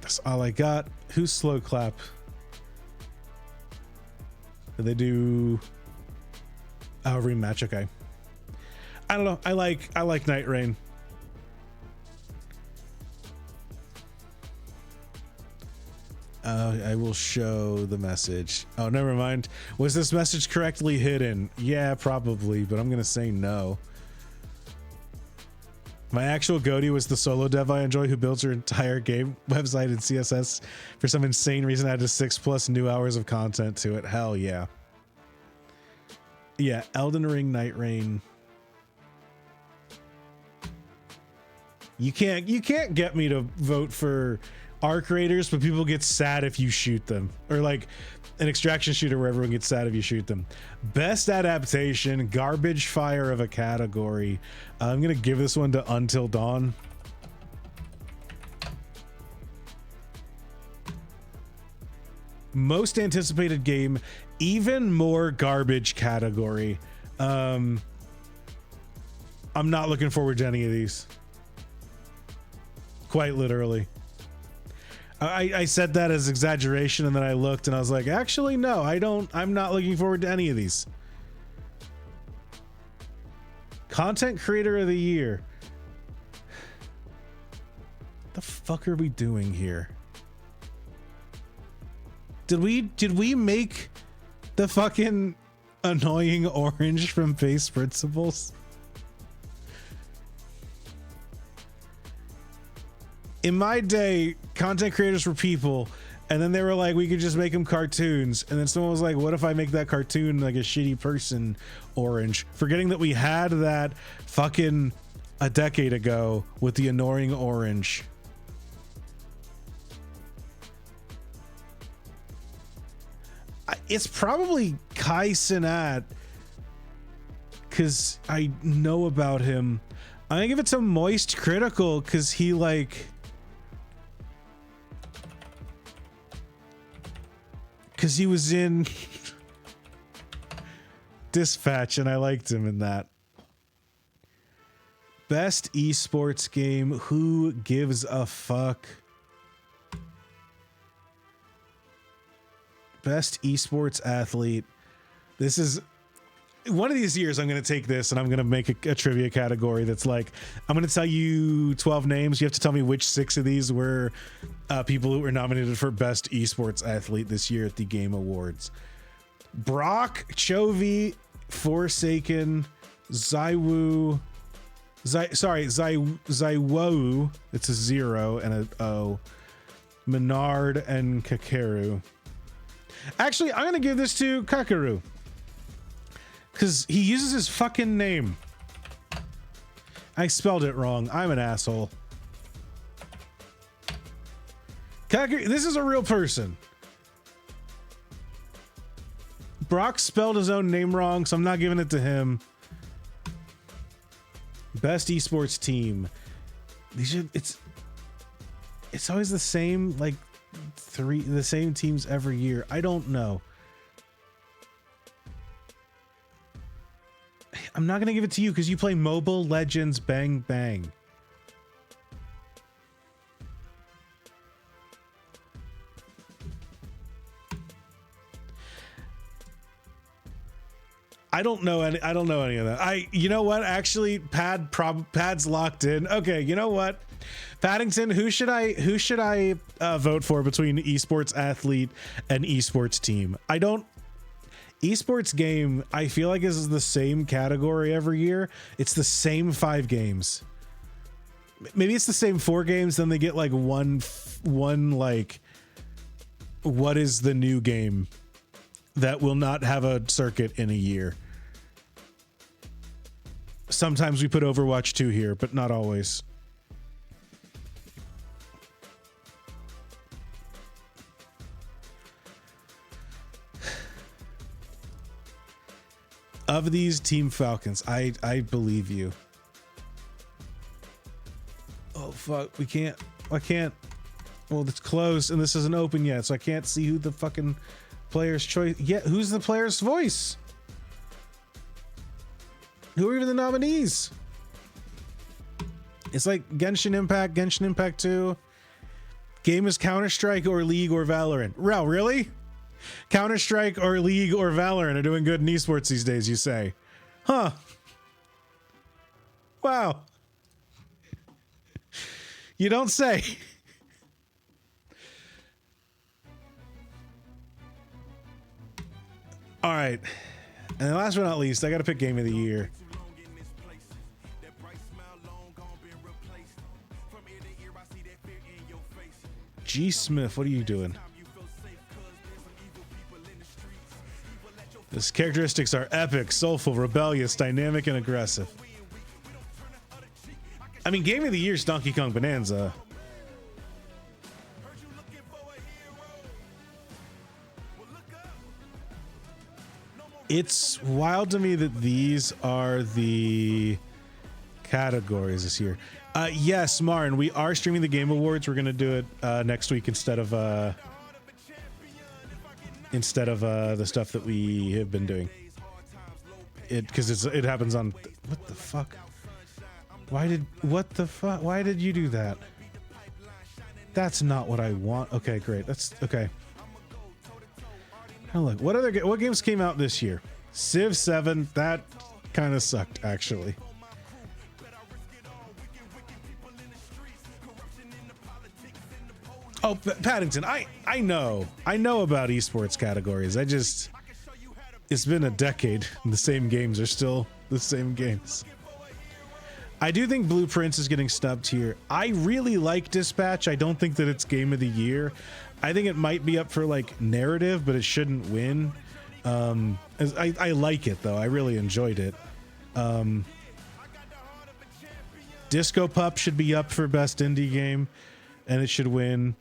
That's all I got. Who's Slow Clap? Did they do Rematch? Okay. I don't know. I like Night Rain. I will show the message. Oh, never mind. Was this message correctly hidden? Yeah, probably, but I'm gonna say no. My actual goatee was the solo dev I enjoy who builds her entire game website in CSS. For some insane reason, added 6+ new hours of content to it. Hell yeah. Yeah, Elden Ring, Night Rain. You can't get me to vote for Arc Raiders, but people get sad if you shoot them. Or like an extraction shooter where everyone gets sad if you shoot them. Best adaptation, garbage fire of a category. I'm gonna give this one to Until Dawn. Most anticipated game, even more garbage category. I'm not looking forward to any of these. Quite literally. I said that as exaggeration, and then I looked and I was like, actually, no, I'm not looking forward to any of these. Content Creator of the Year. What the fuck are we doing here? Did we make the fucking annoying orange from Base Principles? In my day, content creators were people, and then they were like, we could just make them cartoons. And then someone was like, what if I make that cartoon like a shitty person orange? Forgetting that we had that fucking a decade ago with the annoying orange. It's probably Kai Cenat, because I know about him. I'm gonna give it to Moist Critical, because he like... Because he was in Dispatch, and I liked him in that. Best esports game, who gives a fuck? Best esports athlete. This is one of these years. I'm going to take this and I'm going to make a trivia category that's like, I'm going to tell you 12 names. You have to tell me which 6 of these were people who were nominated for best esports athlete this year at the Game Awards. Brock, Chovy, Forsaken, Zaiwu, Zaiwu. It's a 0 and a O. Menard and Kakeru. Actually, I'm going to give this to Kakeru, because he uses his fucking name. I spelled it wrong. I'm an asshole. This is a real person. Brock spelled his own name wrong, so I'm not giving it to him. Best esports team. These are, it's always the same, like the same teams every year. I don't know. I'm not going to give it to you because you play Mobile Legends Bang Bang. I don't know any of that. You know what? Actually, Pad's locked in. Okay, you know what? Paddington, who should I vote for between esports athlete and esports team? Esports game, I feel like is the same category every year. It's the same 5 games. Maybe it's the same 4 games, then they get like one like, what is the new game that will not have a circuit in a year? Sometimes we put Overwatch 2 here, but not always. Of these, Team Falcons. I believe you. Oh fuck, we can't. I can't. Well, it's closed and this isn't open yet, so I can't see who the fucking player's choice. Yeah, who's the player's voice? Who are even the nominees? It's like Genshin Impact 2. Game is Counter-Strike or League or Valorant. Wow, really? Counter-Strike or League or Valorant are doing good in esports these days, you say? Huh. Wow. You don't say. All right. And last but not least, I got to pick Game of the Year. G. Smith, what are you doing? His characteristics are epic, soulful, rebellious, dynamic, and aggressive. I mean, Game of the Year is Donkey Kong Bonanza. It's wild to me that these are the categories this year. Yes, Marin, we are streaming the Game Awards. We're going to do it next week instead of the stuff that we have been doing. Because it happens on... What the fuck? Why did you do that? That's not what I want. Okay, great. That's okay. Oh, look, what games came out this year? Civ 7, that kind of sucked, actually. Oh, Paddington, I know about esports categories. It's been a decade and the same games are still the same games. I do think Blueprints is getting snubbed here. I really like Dispatch. I don't think that it's Game of the Year. I think it might be up for like narrative, but it shouldn't win. I like it though. I really enjoyed it. Disco Pup should be up for best indie game and it should win.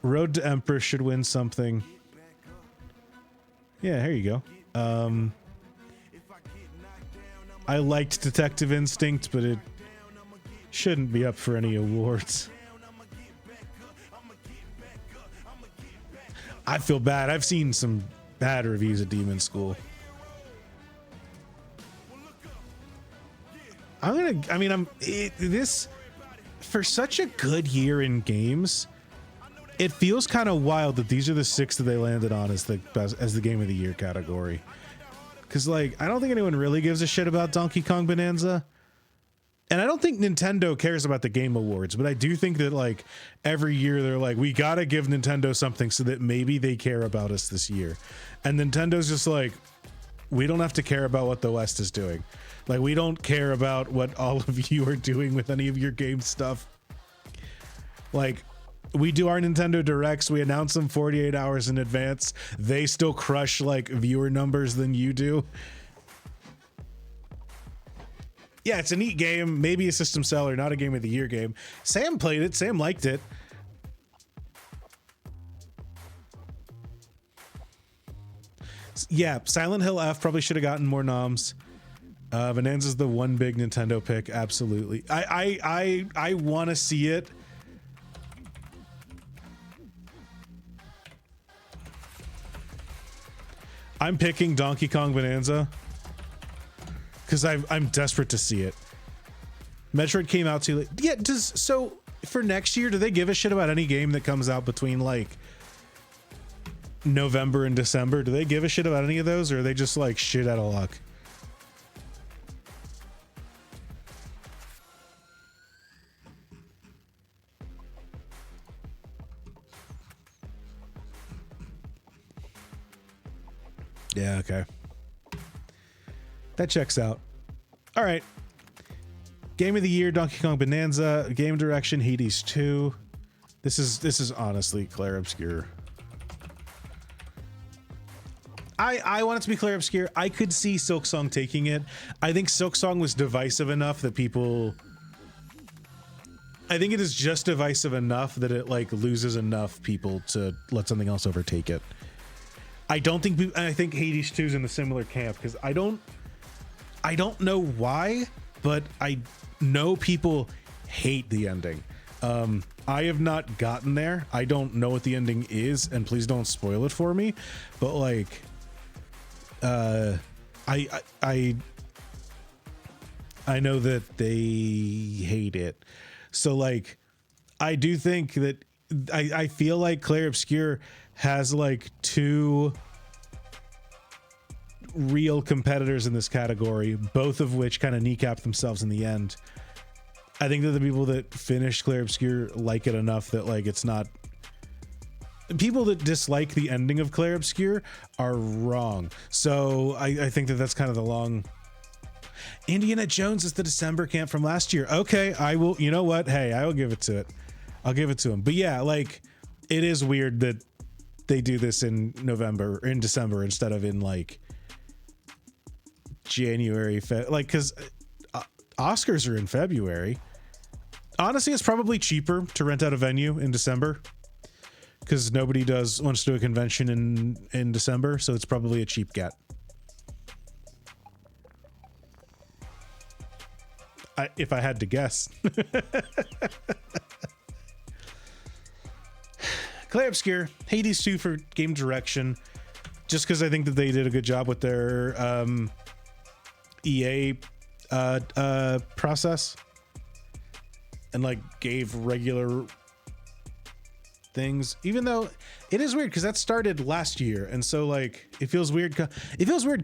Road to Empress should win something. Yeah, here you go. I liked Detective Instinct, but it shouldn't be up for any awards. I feel bad. I've seen some bad reviews of Demon School. This for such a good year in games, it feels kind of wild that these are the 6 that they landed on as the Game of the Year category. Because, like, I don't think anyone really gives a shit about Donkey Kong Bonanza. And I don't think Nintendo cares about the Game Awards, but I do think that, like, every year they're like, we gotta give Nintendo something so that maybe they care about us this year. And Nintendo's just like, we don't have to care about what the West is doing. Like, we don't care about what all of you are doing with any of your game stuff. Like, we do our Nintendo Directs, we announce them 48 hours in advance. They still crush, like, viewer numbers than you do. Yeah, it's a neat game. Maybe a system seller, not a Game of the Year game. Sam played it. Sam liked it. Yeah, Silent Hill F probably should have gotten more noms. Bonanza's the one big Nintendo pick. Absolutely. I want to see it. I'm picking Donkey Kong Bonanza because I'm desperate to see it. Metroid came out too late. Yeah, so for next year, do they give a shit about any game that comes out between like November and December? Do they give a shit about any of those, or are they just like shit out of luck? Yeah, okay. That checks out. All right. Game of the year, Donkey Kong Bonanza. Game direction, Hades 2. This is honestly Claire Obscure. I want it to be Claire Obscure. I could see Silksong taking it. I think Silksong was divisive enough that people... I think it is just divisive enough that it like loses enough people to let something else overtake it. I don't think... I think Hades 2 is in a similar camp because I don't know why, but I know people hate the ending. I have not gotten there. I don't know what the ending is, and please don't spoil it for me. But like, I know that they hate it. So like, I do think that I feel like Claire Obscure has like two real competitors in this category, both of which kind of kneecap themselves in the end. I think that the people that finished Claire Obscure like it enough that like it's not... People that dislike the ending of Claire Obscure are wrong. So I think that that's kind of the long... Indiana Jones is the December camp from last year. Okay, I will... You know what? Hey, I will give it to it. I'll give it to him. But yeah, like, it is weird that they do this in November, or in December, instead of in like January, like, because Oscars are in February. Honestly, it's probably cheaper to rent out a venue in December because nobody wants to do a convention in December, so it's probably a cheap get. If I had to guess. Claire Obscure, Hades 2 for game direction, just because I think that they did a good job with their EA process and like gave regular things, even though it is weird because that started last year, and so like it feels weird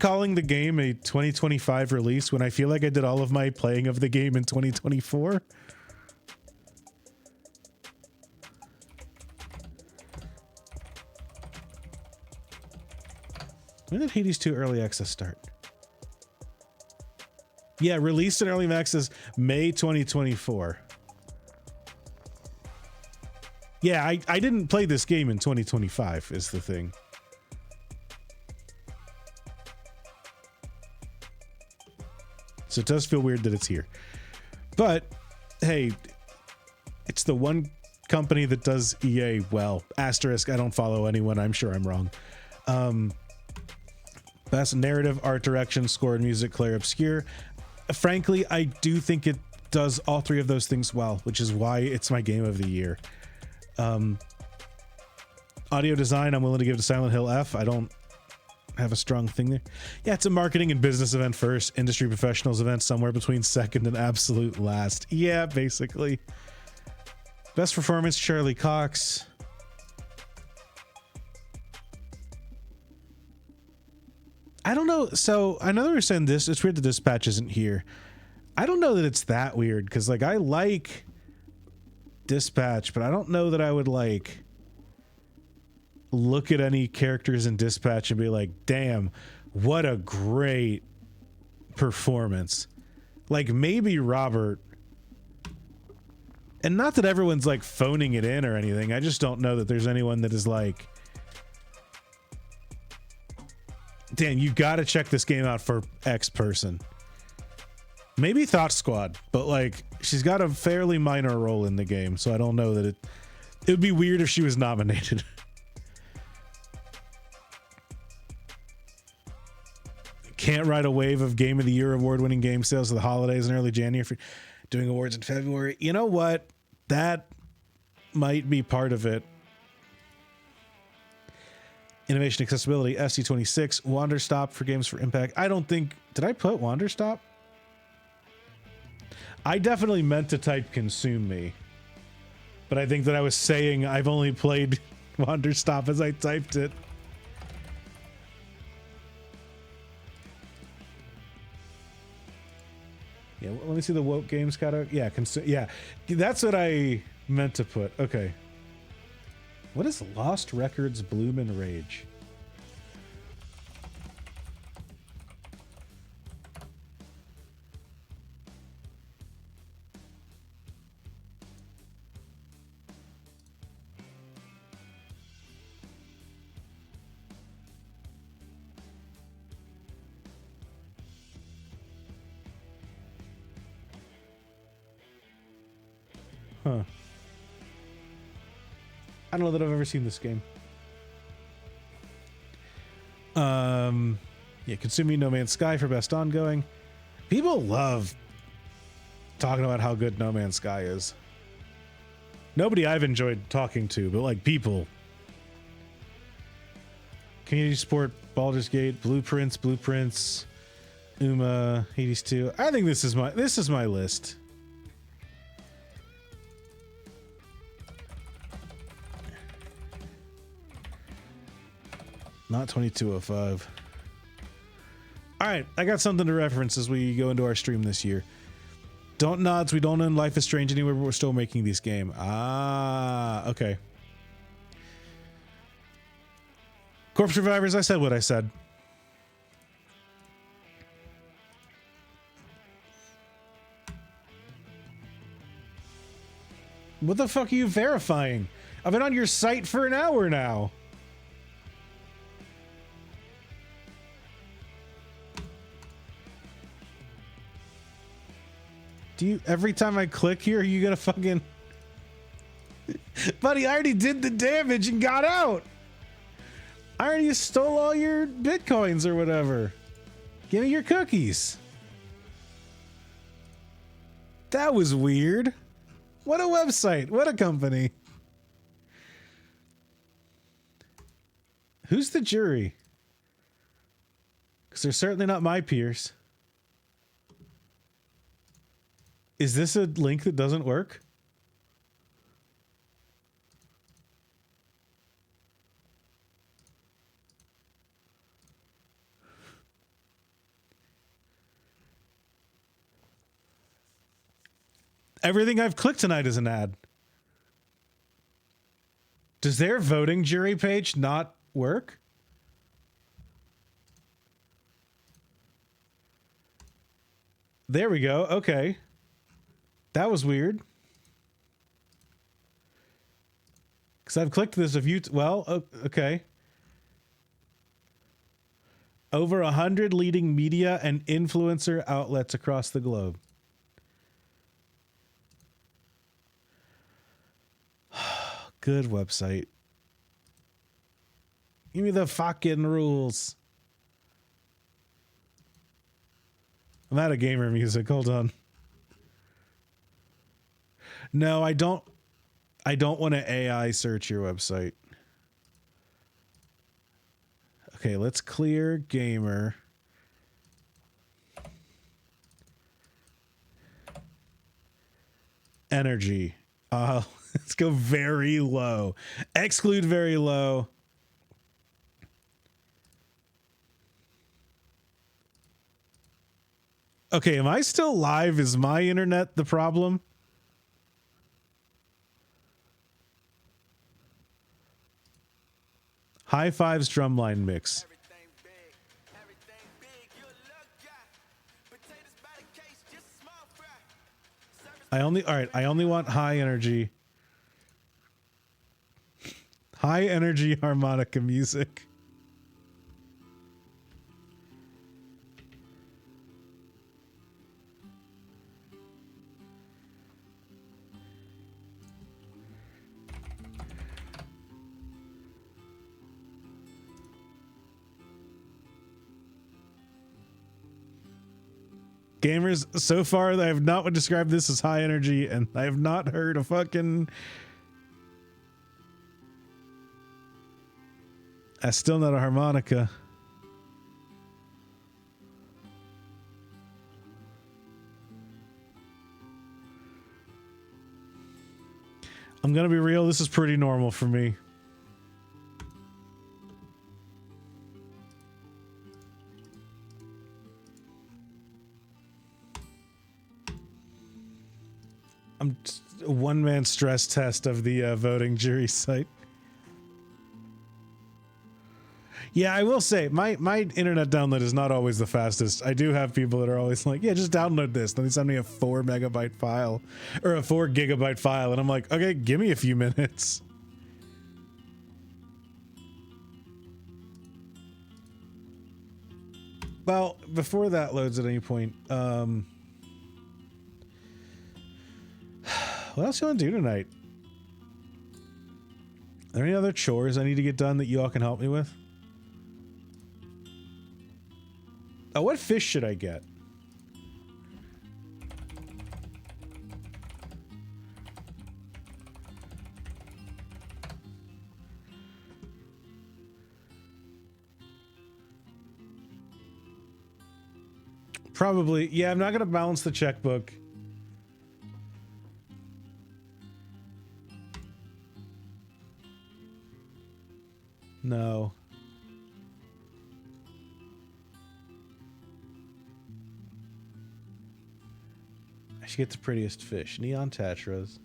calling the game a 2025 release when I feel like I did all of my playing of the game in 2024. When did Hades 2 early access start? Yeah, released in early access May 2024. Yeah, I didn't play this game in 2025 is the thing. So it does feel weird that it's here. But hey, it's the one company that does EA well. Asterisk, I don't follow anyone. I'm sure I'm wrong. Best narrative, art direction, score, and music, Claire Obscure. Frankly, I do think it does all three of those things well, which is why it's my game of the year. Audio design, I'm willing to give to Silent Hill F. I don't have a strong thing there. Yeah, it's a marketing and business event first, industry professionals event somewhere between second and absolute last. Yeah, basically. Best performance, Charlie Cox. I don't know. So I know they were saying this. It's weird the dispatch isn't here. I don't know that it's that weird because like I like Dispatch, but I don't know that I would like look at any characters in Dispatch and be like, damn, what a great performance. Like maybe Robert, and not that everyone's like phoning it in or anything. I just don't know that there's anyone that is like, Dan, you got to check this game out for X person. Maybe Thought Squad, but like she's got a fairly minor role in the game, so I don't know that it would be weird if she was nominated. Can't ride a wave of Game of the Year award-winning game sales of the holidays in early January for doing awards in February. You know what? That might be part of it. Innovation accessibility, SC26, Wander Stop for games for impact. I don't think, did I put Wander Stop? I definitely meant to type consume me, but I think that I was saying I've only played Wander Stop as I typed it. Yeah, well, let me see the woke games catalog. Yeah, yeah, that's what I meant to put. Okay. What is Lost Records Bloom and Rage? Huh. I don't know that I've ever seen this game. Yeah, consuming No Man's Sky for best ongoing. People love talking about how good No Man's Sky is. Nobody I've enjoyed talking to, but like people. Community support, Baldur's Gate, Blueprints, Uma, Hades 2. I think this is my list. Not 2205. All right, I got something to reference as we go into our stream this year. Don't nods. We don't end Life is Strange anywhere, but we're still making this game. Ah, okay. Corpse Survivors, I said what I said. What the fuck are you verifying? I've been on your site for an hour now. Do you, every time I click here, are you gonna fucking... Buddy, I already did the damage and got out. I already stole all your bitcoins or whatever. Give me your cookies. That was weird. What a website. What a company. Who's the jury? Because they're certainly not my peers. Is this a link that doesn't work? Everything I've clicked tonight is an ad. Does their voting jury page not work? There we go. Okay. That was weird. Because I've clicked this. If you... Well, okay. Over 100 leading media and influencer outlets across the globe. Good website. Give me the fucking rules. I'm out of gamer music. Hold on. No, I don't want to AI search your website. Okay, let's clear gamer. Energy. Let's go very low. Exclude very low. Okay, am I still live? Is my internet the problem? High Fives drumline mix. I only want high energy. High energy harmonica music. Gamers, so far I have not described this as high energy, and I have not heard a fucking... That's still not a harmonica. I'm gonna be real, this is pretty normal for me. I'm a one-man stress test of the voting jury site. Yeah, I will say, my internet download is not always the fastest. I do have people that are always like, yeah, just download this. Then they send me a 4 megabyte file or a 4 gigabyte file. And I'm like, okay, give me a few minutes. Well, before that loads at any point, what else you want to do tonight? Are there any other chores I need to get done that you all can help me with? Oh, what fish should I get? Probably, yeah, I'm not gonna balance the checkbook. No. I should get the prettiest fish. Neon tetras.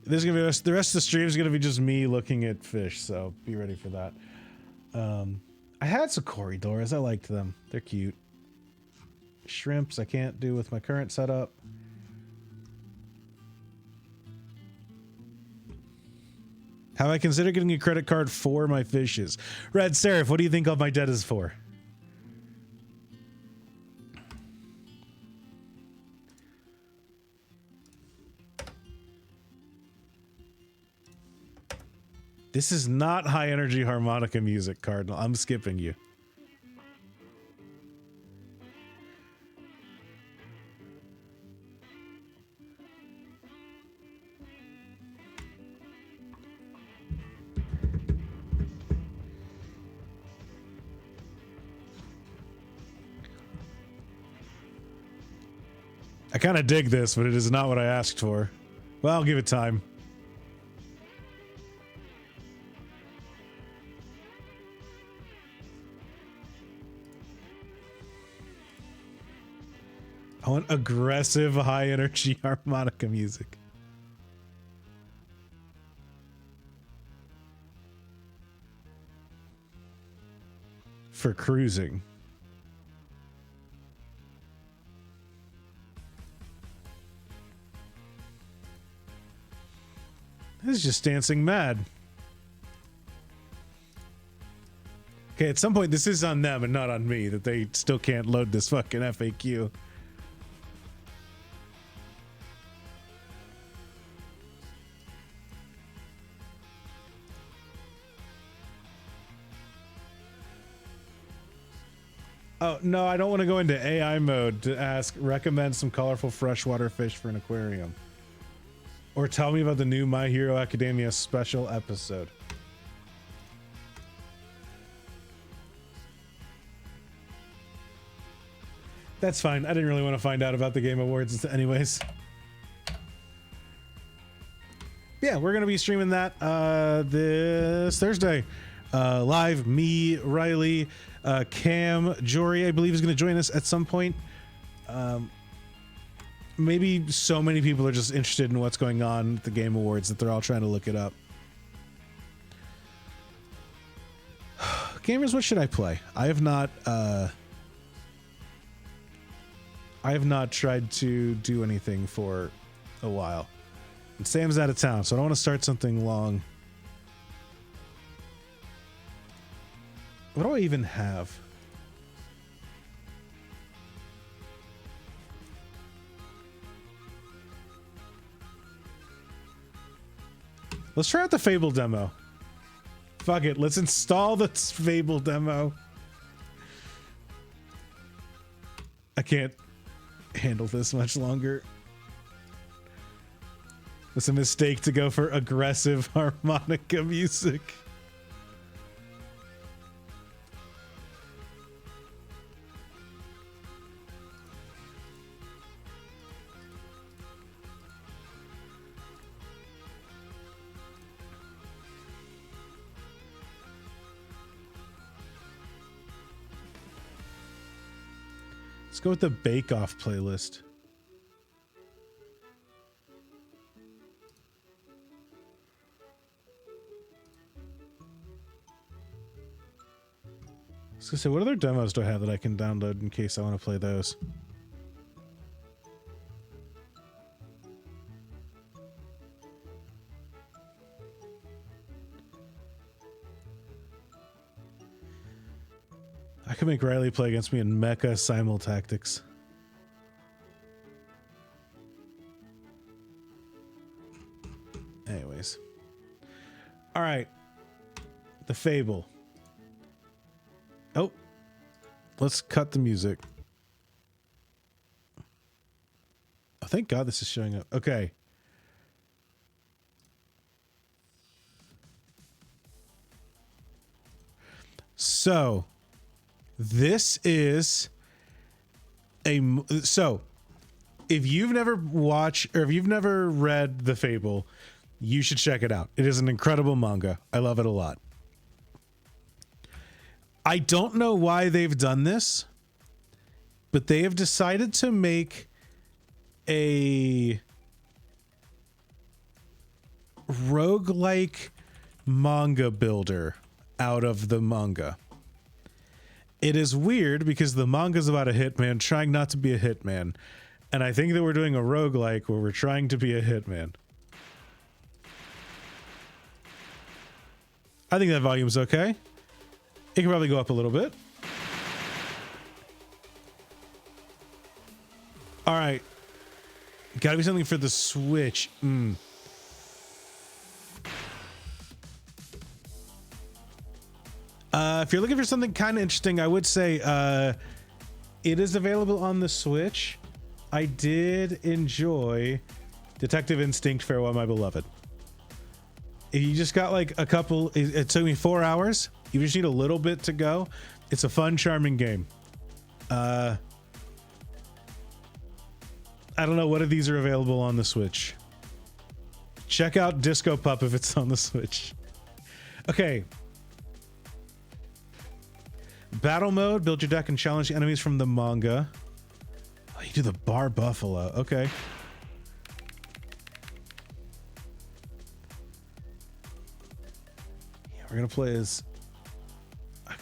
This is gonna be the rest of the stream is gonna be just me looking at fish, so be ready for that. I had some corridors. I liked them. They're cute. Shrimps I can't do with my current setup. Have I considered getting a credit card for my fishes? Red Seraph, what do you think all my debt is for? This is not high energy harmonica music, Cardinal. I'm skipping you. I kind of dig this, but it is not what I asked for. Well, I'll give it time. I want aggressive, high-energy harmonica music. For cruising. This is just dancing mad. Okay, at some point this is on them and not on me that they still can't load this fucking FAQ. Oh, no, I don't want to go into AI mode to ask, recommend some colorful freshwater fish for an aquarium. Or tell me about the new My Hero Academia special episode. That's fine. I didn't really want to find out about the Game Awards anyways. Yeah, we're going to be streaming that this Thursday. Live, me, Riley, Cam, Jory, I believe is going to join us at some point. Maybe so many people are just interested in what's going on at the Game Awards that they're all trying to look it up. Gamers, what should I play? I have not tried to do anything for a while. And Sam's out of town, so I don't want to start something long. What do I even have? Let's try out the Fable demo. Fuck it, let's install the Fable demo. I can't handle this much longer. It's a mistake to go for aggressive harmonica music. Let's go with the Bake Off playlist. I was gonna say, what other demos do I have that I can download in case I want to play those? I could make Riley play against me in Mecha Simultactics. Anyways. All right. The Fable. Oh. Let's cut the music. Oh, thank God this is showing up. Okay. So, this is so if you've never watched or if you've never read The Fable, you should check it out. It is an incredible manga. I love it a lot. I don't know why they've done this, but they have decided to make a roguelike manga builder out of the manga. It is weird because the manga's about a hitman trying not to be a hitman. And I think that we're doing a roguelike where we're trying to be a hitman. I think that volume's okay. It can probably go up a little bit. All right. Gotta be something for the Switch. If you're looking for something kind of interesting, I would say it is available on the Switch. I did enjoy Detective Instinct Farewell My Beloved. You just got like a couple, it took me 4 hours. You just need a little bit to go. It's a fun, charming game. I don't know what of these are available on the Switch. Check out Disco Pup if it's on the Switch. Okay. Battle mode, build your deck and challenge the enemies from the manga. Oh, you do the Bar Buffalo. Okay. Yeah, we're gonna play as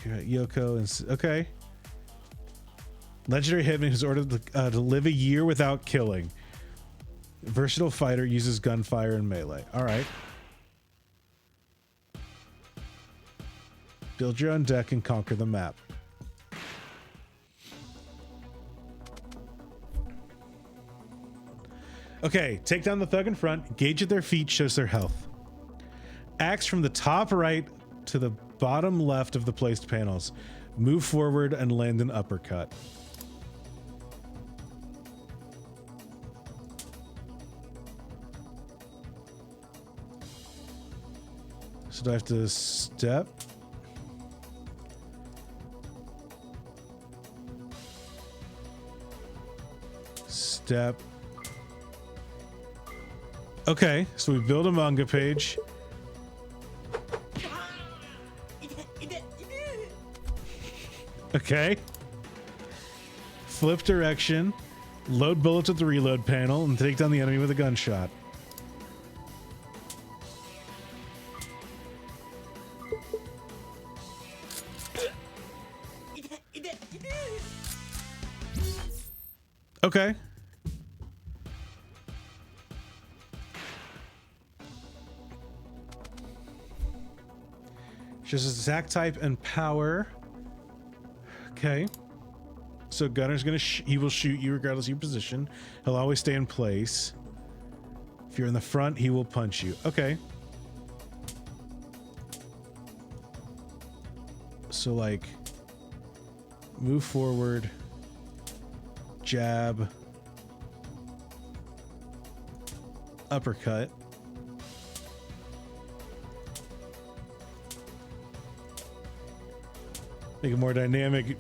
Yoko and okay. Legendary hitman who's ordered to live a year without killing. Versatile fighter, uses gunfire and melee. All right. Build your own deck and conquer the map. Okay, take down the thug in front. Gauge at their feet shows their health. Axe from the top right to the bottom left of the placed panels. Move forward and land an uppercut. So do I have to step? Step. Okay, so we build a manga page. Okay. Flip direction. Load bullets with the reload panel and take down the enemy with a gunshot. Okay. Just attack type and power. Okay. So Gunner's gonna he will shoot you regardless of your position. He'll always stay in place. If you're in the front, he will punch you. Okay. So like move forward, jab, uppercut. Make a more dynamic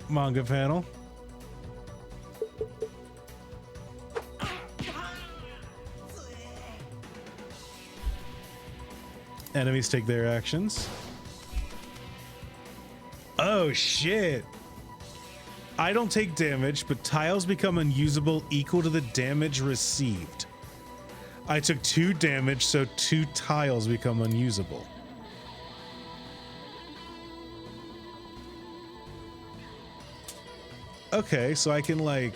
manga panel. Enemies take their actions. Oh shit! I don't take damage, but tiles become unusable equal to the damage received. I took 2 damage, so 2 tiles become unusable. Okay, so I can like...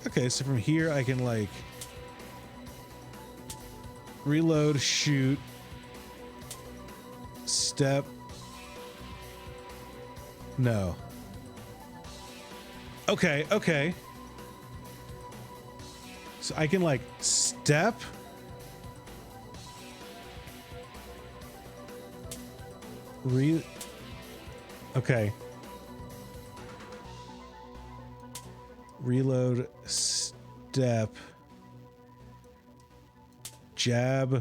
Okay, so from here I can like... reload, shoot, step. No. Okay, okay. So I can like step. Okay. Reload, step, jab,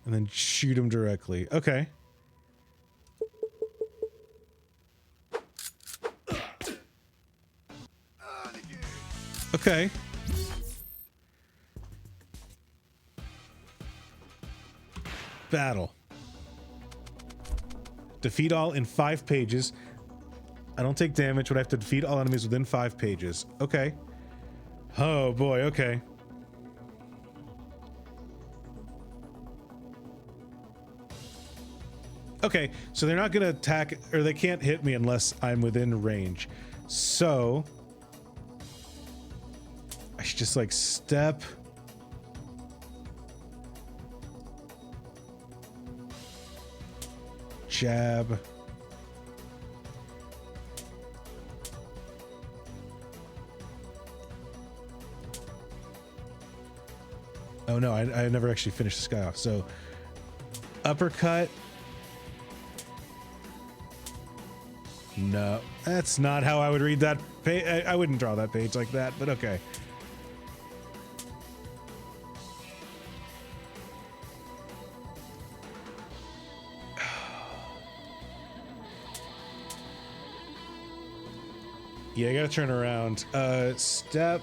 and then shoot him directly. Okay. Okay. Battle. Defeat all in 5 pages. I don't take damage, but I have to defeat all enemies within 5 pages. Okay. Oh boy, okay. Okay, so they're not gonna attack, or they can't hit me unless I'm within range. So I should just like step. Jab. Oh no, I never actually finished this guy off. So uppercut. No, that's not how I would read that page. I wouldn't draw that page like that, but okay. Yeah, I gotta turn around. Step.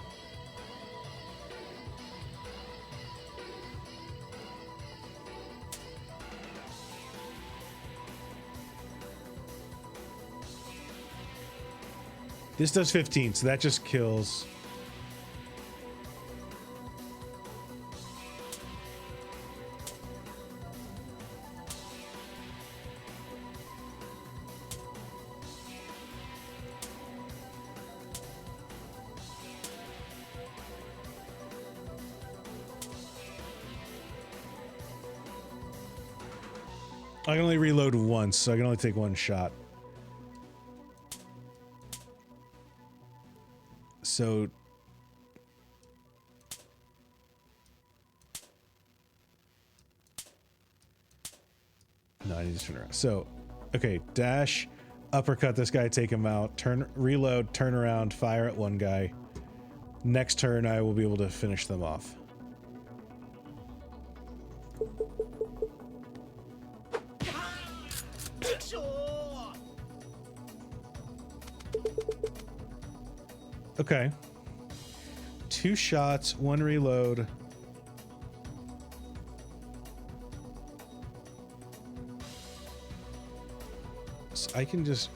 This does 15, so that just kills. I can only reload once, so I can only take 1 shot. So no, I need to turn around. So okay, dash, uppercut this guy, take him out, turn, reload, turn around, fire at one guy. Next turn I will be able to finish them off. Okay. 2 shots, 1 reload. So I can just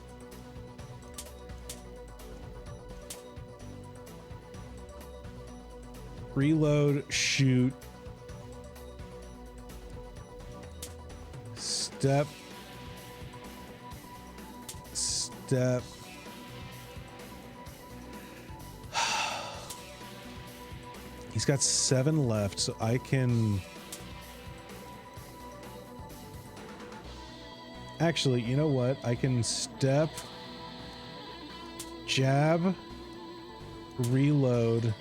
reload, shoot, step, step. He's got 7 left, so I can... Actually, you know what? I can step, jab, reload.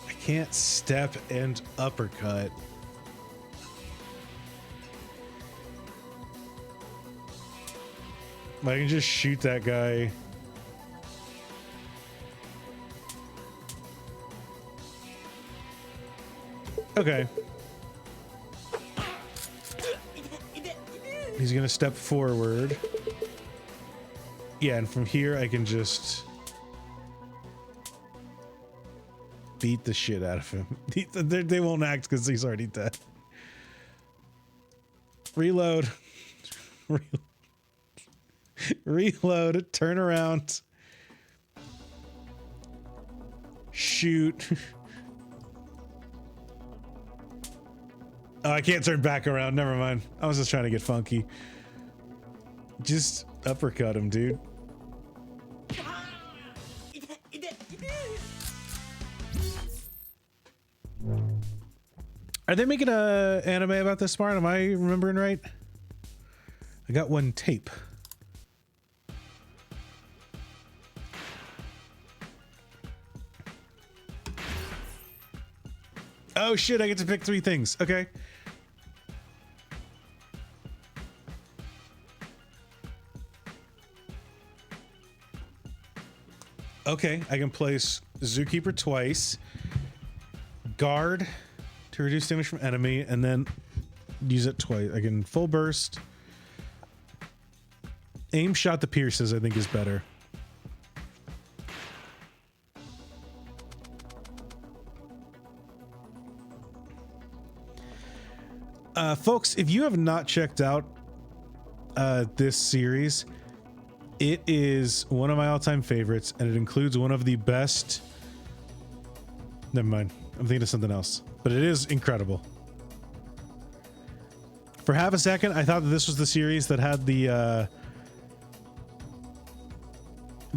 I can't step and uppercut. I can just shoot that guy. Okay. He's gonna step forward. Yeah, and from here I can just beat the shit out of him. They won't act because he's already dead. Reload. Reload. Turn around. Shoot. Oh, I can't turn back around. Never mind. I was just trying to get funky. Just uppercut him, dude. Are they making a anime about this part? Am I remembering right? I got one tape. Oh shit, I get to pick 3 things. Okay. Okay, I can place Zookeeper twice. Guard to reduce damage from enemy, and then use it twice. I can full burst. Aim shot the pierces, I think, is better. Folks, if you have not checked out this series, it is one of my all-time favorites, and it includes one of the best... Never mind. I'm thinking of something else. But it is incredible. For half a second, I thought that this was the series that had the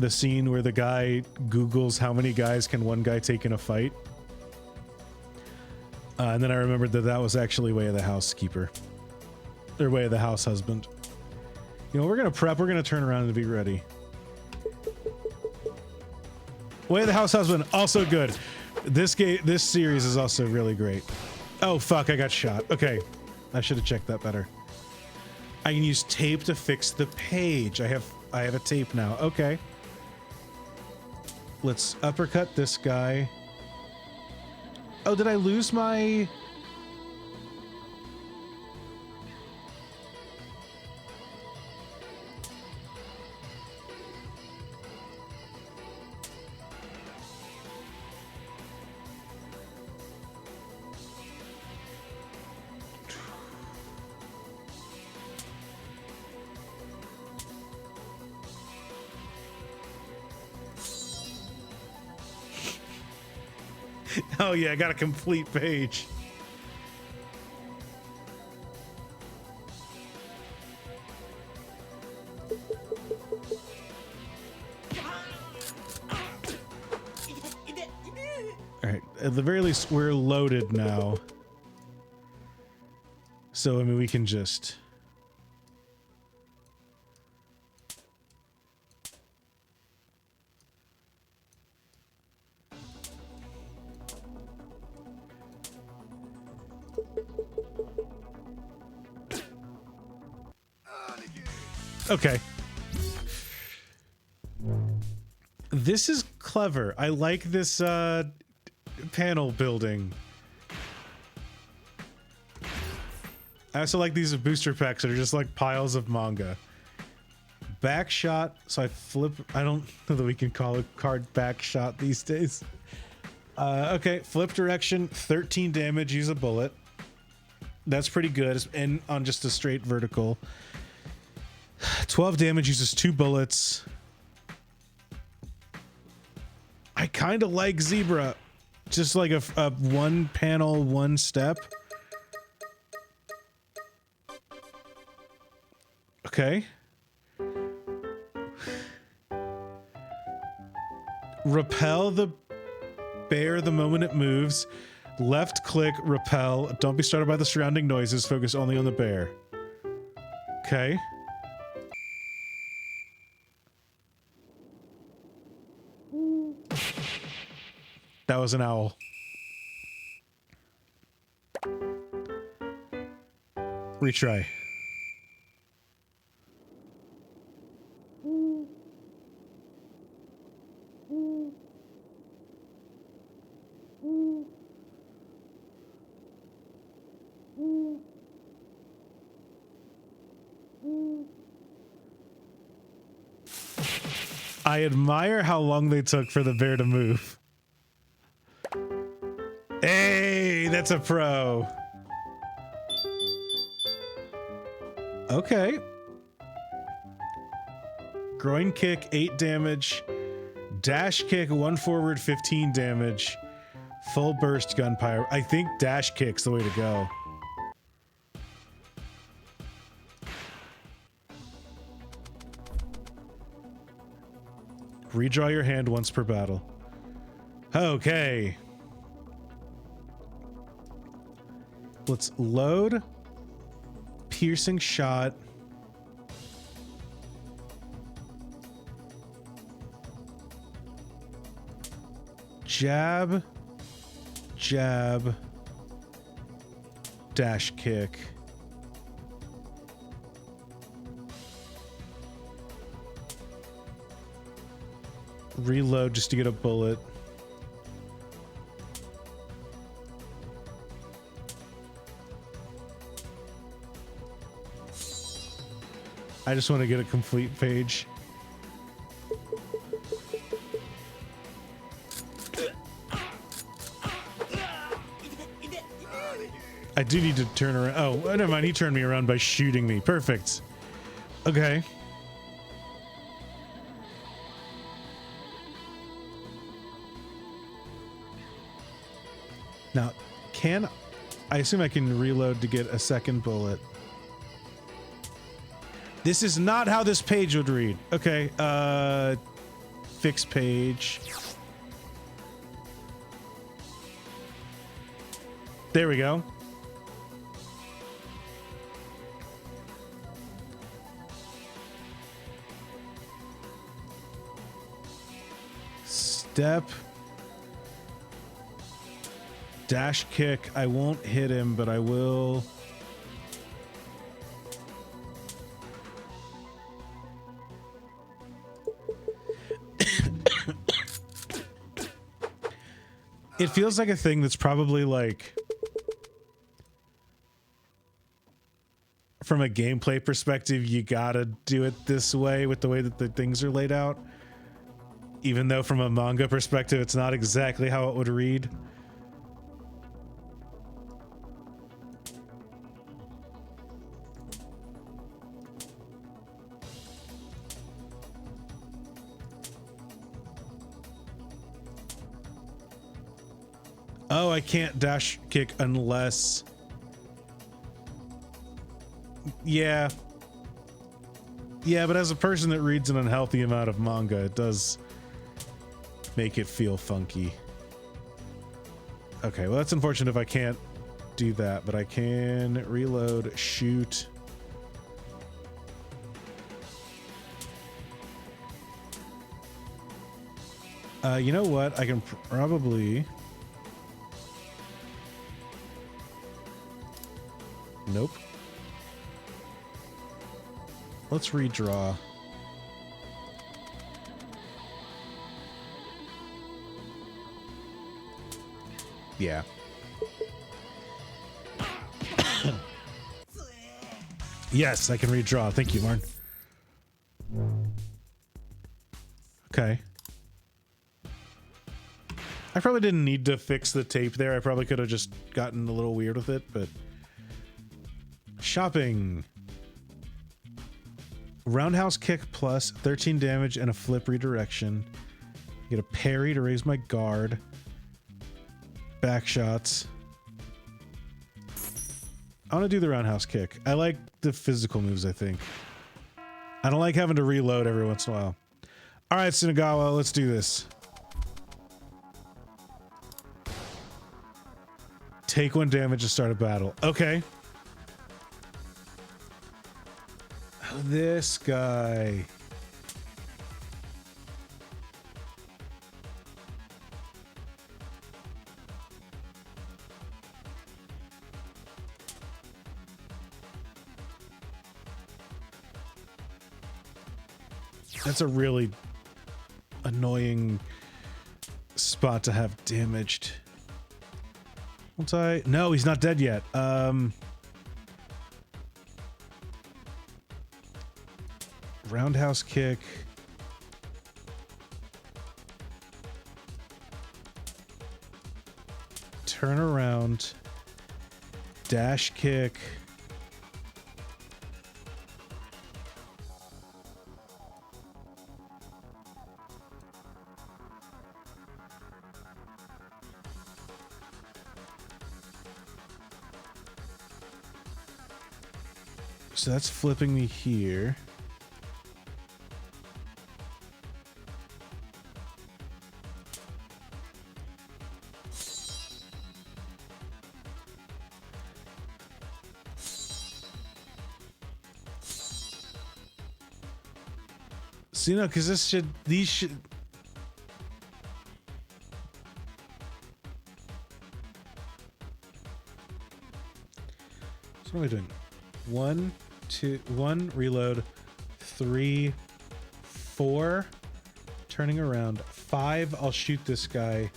scene where the guy Googles how many guys can one guy take in a fight. And then I remembered that that was actually Way of the Housekeeper. Or Way of the House Husband. You know, we're going to prep. We're going to turn around and be ready. Way of the House Husband, also good. This series is also really great. Oh, fuck, I got shot. Okay. I should have checked that better. I can use tape to fix the page. I have a tape now. Okay. Let's uppercut this guy. Oh, did I lose my... Oh yeah, I got a complete page. Alright, at the very least, we're loaded now. So, I mean, we can just... Okay. This is clever. I like this panel building. I also like these booster packs that are just like piles of manga. Back shot, so I flip. I don't know that we can call a card back shot these days. Okay, flip direction, 13 damage, use a bullet. That's pretty good, and on just a straight vertical. 12 damage, uses 2 bullets. I kind of like Zebra. Just like a one panel, one step. Okay. Repel the bear the moment it moves. Left click, repel. Don't be startled by the surrounding noises. Focus only on the bear. Okay. That was an owl. Retry. I admire how long they took for the bear to move. Hey, that's a pro. Okay. Groin kick, 8 damage. Dash kick, 1 forward, 15 damage. Full burst gunpowder. I think dash kick's the way to go. Redraw your hand once per battle. Okay. Let's load. Piercing shot. Jab. Jab. Dash kick. Reload just to get a bullet. I just want to get a complete page. I do need to turn around. Oh, never mind. He turned me around by shooting me. Perfect. Okay. Now, I assume I can reload to get a second bullet. This is not how this page would read. Okay, fix page. There we go. Step. Dash kick. I won't hit him, but I will. It feels like a thing that's probably like, from a gameplay perspective, you gotta do it this way with the way that the things are laid out. Even though from a manga perspective, it's not exactly how it would read. Oh, I can't dash kick unless... Yeah. Yeah, but as a person that reads an unhealthy amount of manga, it does make it feel funky. Okay, well that's unfortunate if I can't do that, but I can reload, shoot. You know what? I can probably... Nope. Let's redraw. Yeah. Yes, I can redraw. Thank you, Martin. Okay. I probably didn't need to fix the tape there. I probably could have just gotten a little weird with it, but... Shopping. Roundhouse kick plus 13 damage and a flip redirection. Get a parry to raise my guard. Back shots. I want to do the roundhouse kick. I like the physical moves, I think. I don't like having to reload every once in a while. All right, Tsunagawa, let's do this. Take 1 damage to start a battle. Okay. This guy. That's a really annoying spot to have damaged. Won't I? No, he's not dead yet. Roundhouse kick. turn around, dash kick. So that's flipping me here. So, you know, because these should. So what am I doing? 1, 2, 1, reload, 3, 4, turning around, 5, I'll shoot this guy.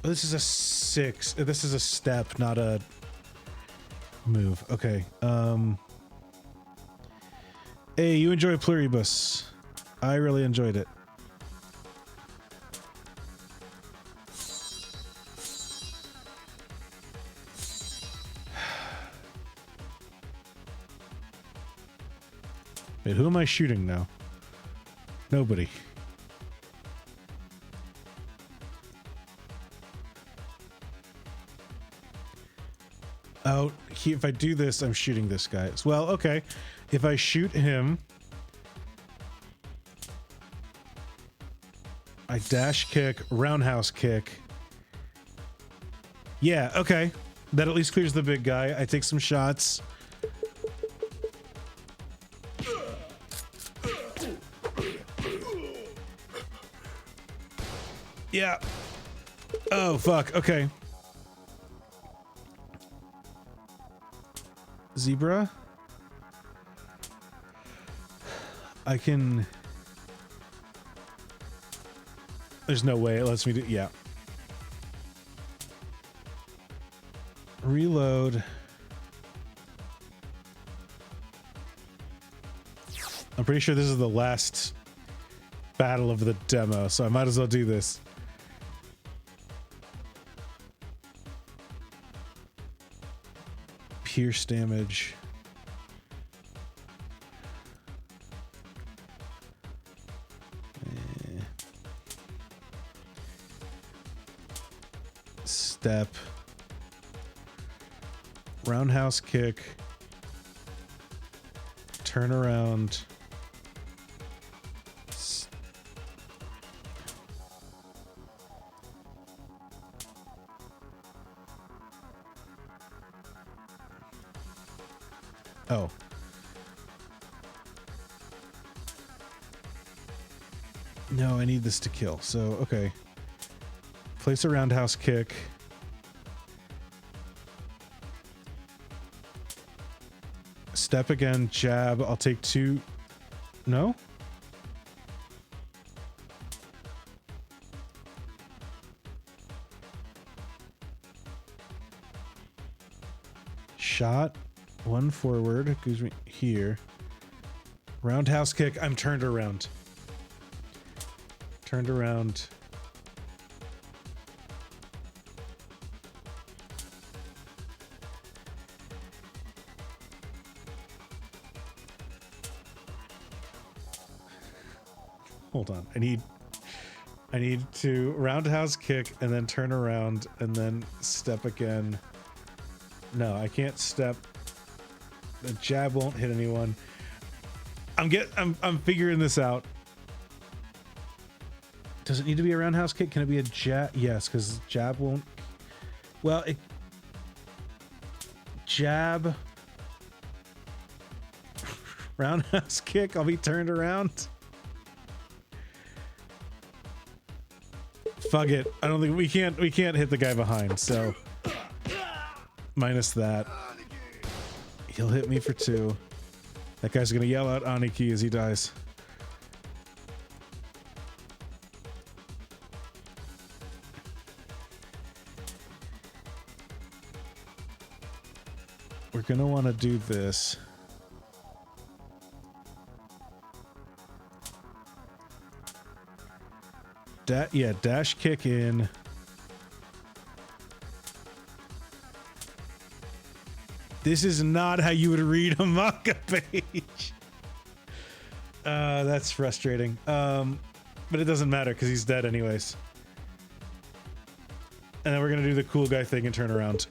Oh, this is a 6. This is a step, not a move. Okay. Hey, you enjoy Pluribus. I really enjoyed it. Wait, who am I shooting now? Nobody. Oh, if I do this, I'm shooting this guy as well. Okay. If I shoot him, I dash kick, roundhouse kick. Yeah, okay. That at least clears the big guy. I take some shots. Yeah. Oh, fuck. Okay. Zebra. I can... There's no way it lets me do... Yeah. Reload. I'm pretty sure this is the last battle of the demo, so I might as well do this. Pierce damage. Step. Roundhouse kick. Turn around. Oh. No, I need this to kill. So, okay. Place a roundhouse kick. Step again, jab. I'll take 2. No? Shot. 1 forward. Gives me here. Roundhouse kick. I'm turned around. Turned around. Hold on. I need to roundhouse kick and then turn around and then step again. No, I can't step. The jab won't hit anyone. I'm figuring this out. Does it need to be a roundhouse kick? Can it be a jab? Yes, because jab won't. Well, jab. Roundhouse kick. I'll be turned around. Fuck it. I don't think we can't hit the guy behind, so minus that. He'll hit me for 2. That guy's gonna yell out Aniki as he dies. We're gonna want to do this. Yeah, dash kick in. This is not how you would read a manga page. That's frustrating. But it doesn't matter because he's dead anyways. And then we're gonna do the cool guy thing and turn around.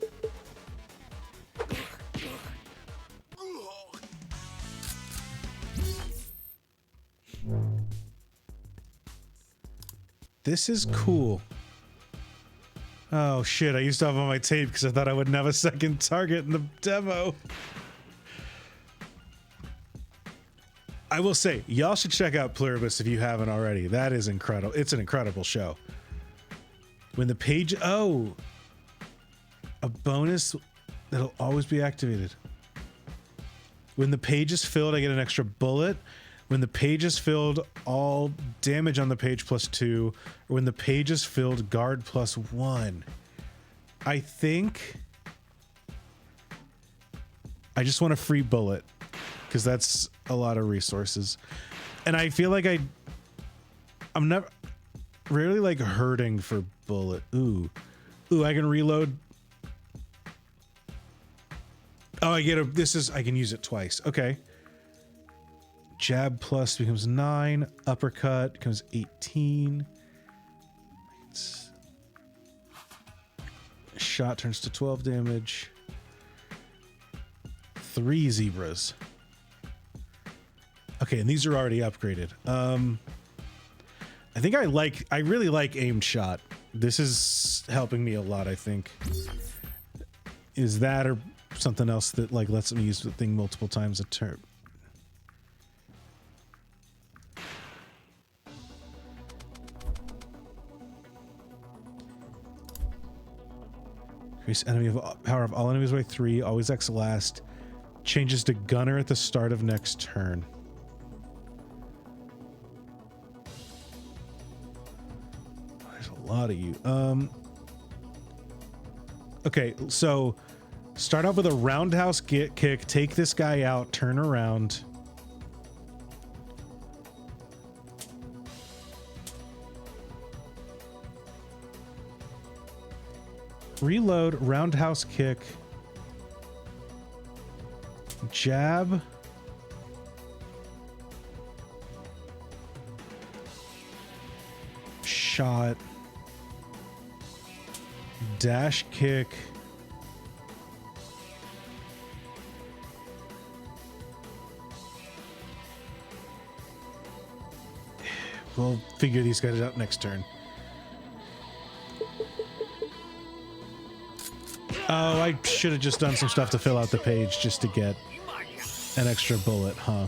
This is cool. Oh shit, I used to have on my tape because I thought I wouldn't have a second target in the demo. I will say, y'all should check out Pluribus if you haven't already. That is incredible. It's an incredible show. When the page... Oh! A bonus that'll always be activated. When the page is filled, I get an extra bullet. When the page is filled, all damage on the page +2. Or when the page is filled, guard +1. I think... I just want a free bullet. Because that's a lot of resources. And I feel like I'm never... Rarely like hurting for bullet. Ooh. Ooh, I can reload. Oh, I get a... This is... I can use it twice. Okay. Jab plus becomes 9. Uppercut becomes 18. Shot turns to 12 damage. 3 zebras. Okay, and these are already upgraded. I think I really like aimed shot. This is helping me a lot, I think. Is that or something else that like lets me use the thing multiple times a turn? Increase power of all enemies by 3. Always X last. Changes to gunner at the start of next turn. There's a lot of you. Okay, so start off with a roundhouse kick. Take this guy out. Turn around. Reload, roundhouse kick, jab, shot, dash kick, we'll figure these guys out next turn. Oh, I should have just done some stuff to fill out the page just to get an extra bullet, huh?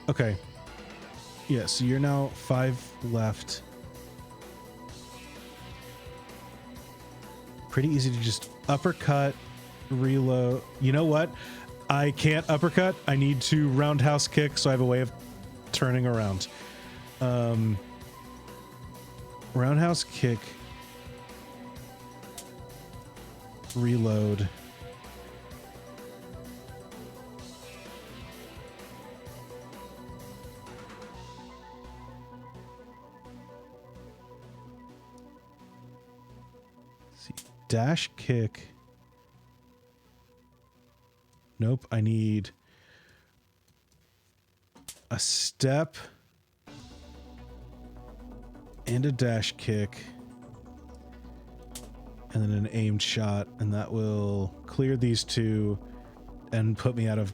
Okay. Yeah, so you're now 5 left. Pretty easy to just uppercut, reload. You know what? I can't uppercut. I need to roundhouse kick, so I have a way of turning around. Roundhouse kick. Reload. Let's see. Dash kick. Nope, I need a step and a dash kick. And then an aimed shot, and that will clear these two and put me out of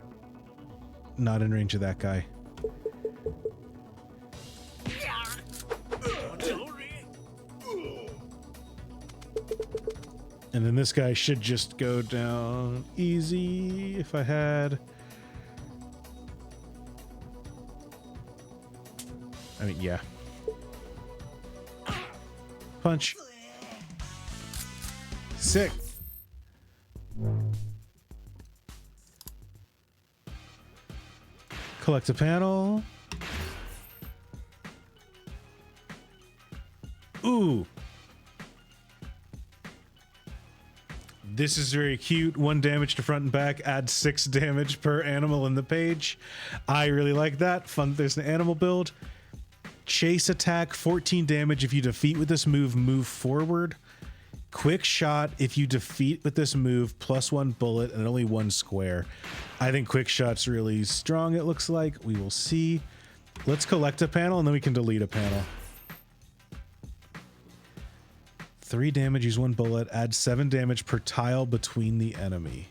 not in range of that guy. And then this guy should just go down easy if I had... I mean, yeah. Punch. Sick. Collect a panel. Ooh. This is very cute. 1 damage to front and back. Add 6 damage per animal in the page. I really like that. Fun. There's an animal build. Chase attack. 14 damage if you defeat with this move. Move forward. Quick shot if you defeat with this move, +1 bullet and only 1 square. I think quick shot's really strong, it looks like. We will see. Let's collect a panel and then we can delete a panel. 3 damage, use 1 bullet, add 7 damage per tile between the enemy.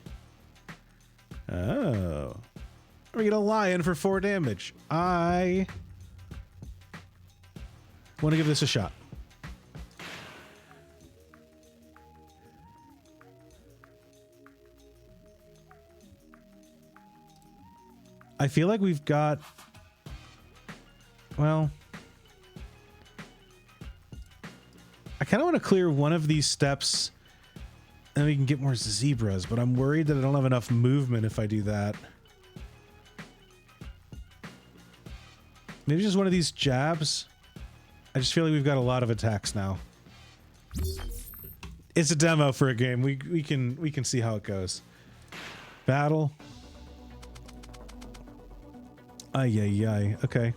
Oh. We get a lion for 4 damage. I want to give this a shot. I feel like we've got, well, I kind of want to clear one of these steps and we can get more zebras, but I'm worried that I don't have enough movement if I do that. Maybe just one of these jabs. I just feel like we've got a lot of attacks now. It's a demo for a game. We can see how it goes. Battle. Ay, ay, ay. Okay.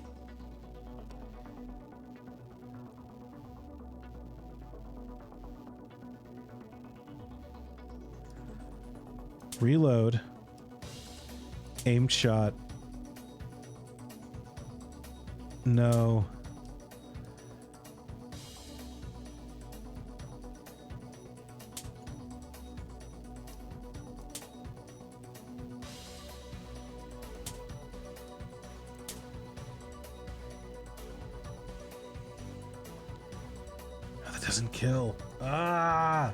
Reload. Aimed shot. No. That doesn't kill. Ah!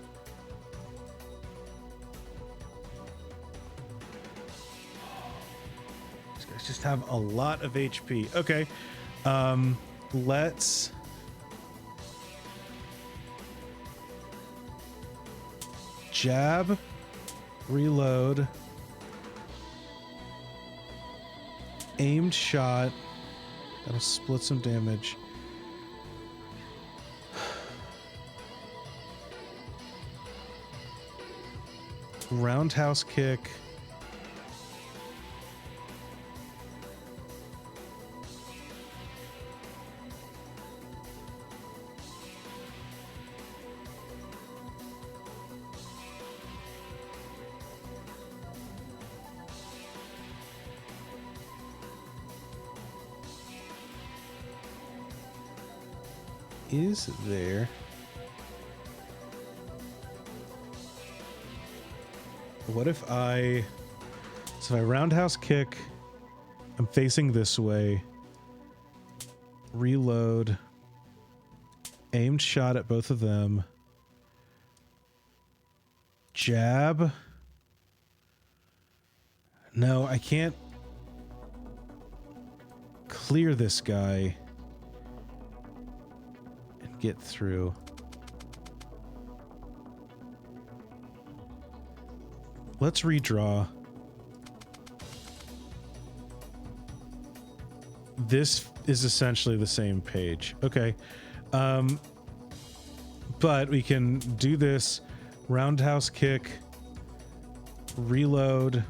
These guys just have a lot of HP. Okay. Let's jab, reload, aimed shot. That'll split some damage. Roundhouse kick. Is there? What if I... So if I roundhouse kick, I'm facing this way. Reload. Aimed shot at both of them. Jab. No, I can't clear this guy and get through. Let's redraw. This is essentially the same page. Okay. But we can do this roundhouse kick, reload,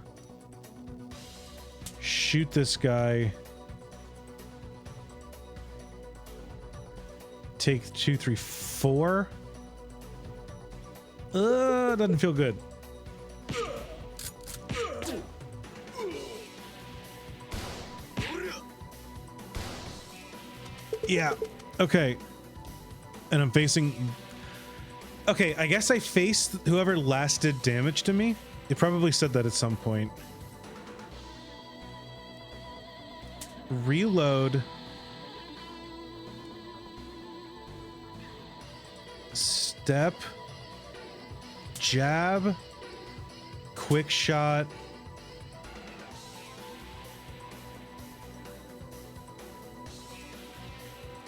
shoot this guy, take 2, 3, 4. Doesn't feel good. Yeah. Okay. And I'm facing... Okay, I guess I faced whoever last did damage to me. It probably said that at some point. Reload. Step. Jab. Quick shot.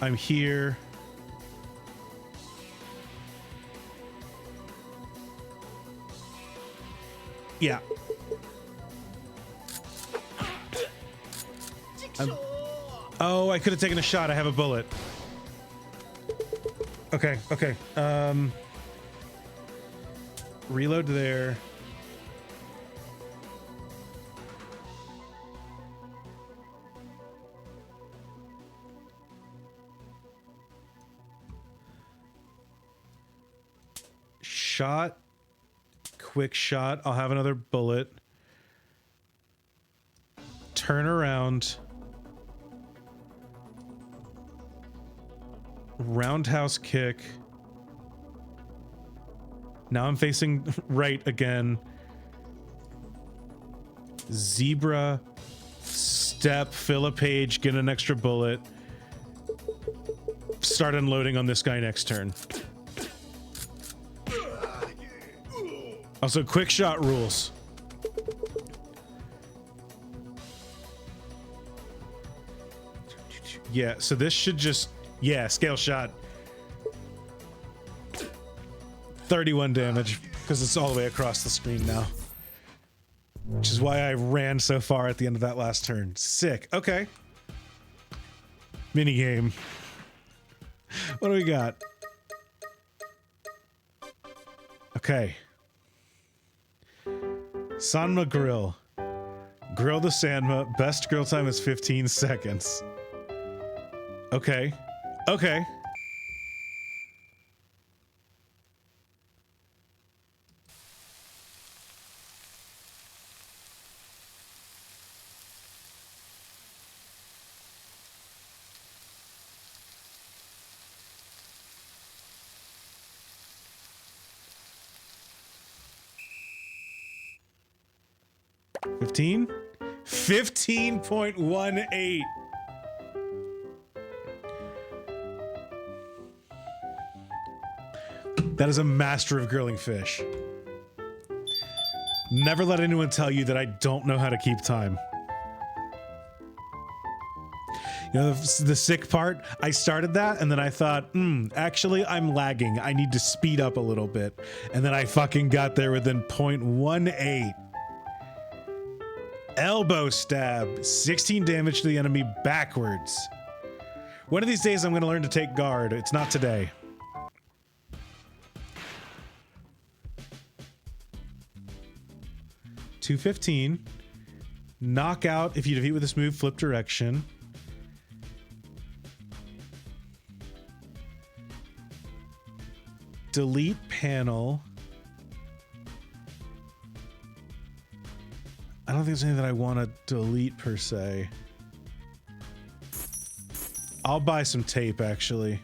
I'm here. Yeah. Oh, I could have taken a shot. I have a bullet. Okay, okay. Reload there. shot, quick shot. I'll have another bullet. Turn around. Roundhouse kick. Now I'm facing right again. Zebra. Step, fill a page, get an extra bullet. Start unloading on this guy next turn. Also, quick shot rules. Yeah, so this should just... Yeah, scale shot. 31 damage, because it's all the way across the screen now. Which is why I ran so far at the end of that last turn. Sick. Okay. Minigame. What do we got? Okay. Sanma Grill. Grill the Sanma. Best grill time is 15 seconds. Okay. Okay. $15? 15.18. That is a master of grilling fish. Never let anyone tell you that I don't know how to keep time. You know, the sick part, I started that and then I thought, actually I'm lagging. I need to speed up a little bit. And then I fucking got there within 0.18. Elbow stab, 16 damage to the enemy backwards. One of these days I'm going to learn to take guard. It's not today. $215. Knockout if you defeat with this move, flip direction. Delete panel. I don't think there's anything that I want to delete per se. I'll buy some tape actually.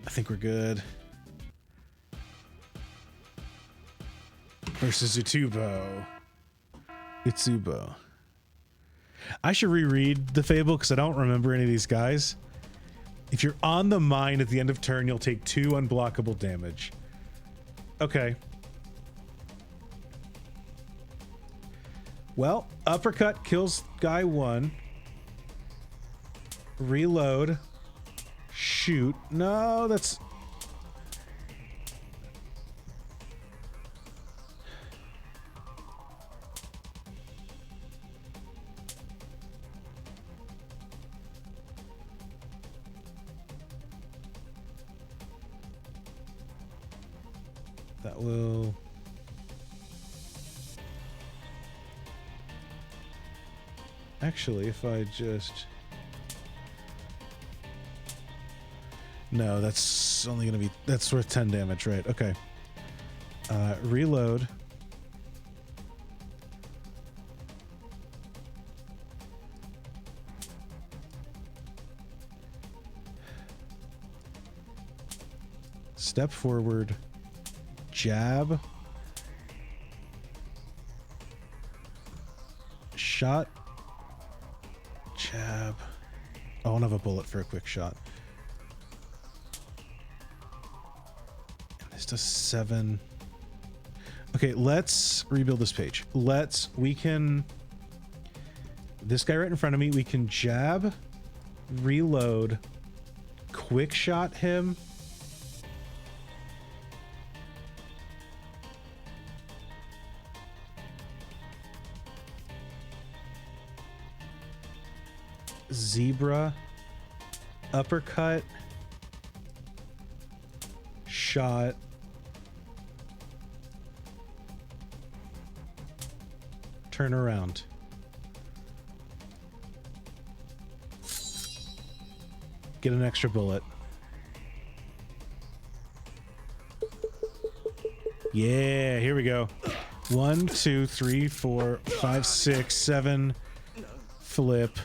I think we're good. Versus Utubo. Itsubo. I should reread the Fable because I don't remember any of these guys. If you're on the mine at the end of turn, you'll take 2 unblockable damage. Okay. Well, uppercut kills guy 1. Reload. Shoot. No, that's... That will... Actually, if I just... No, that's only gonna be... That's worth 10 damage, right? Okay. Reload. Step forward. Jab. Shot. Jab. Oh, I don't have a bullet for a quick shot. And this does 7. Okay, let's rebuild this page. We can... This guy right in front of me, we can jab, reload, quick shot him. Zebra, uppercut, shot, turn around. Get an extra bullet. Yeah, here we go. 1, 2, 3, 4, 5, 6, 7. Flip.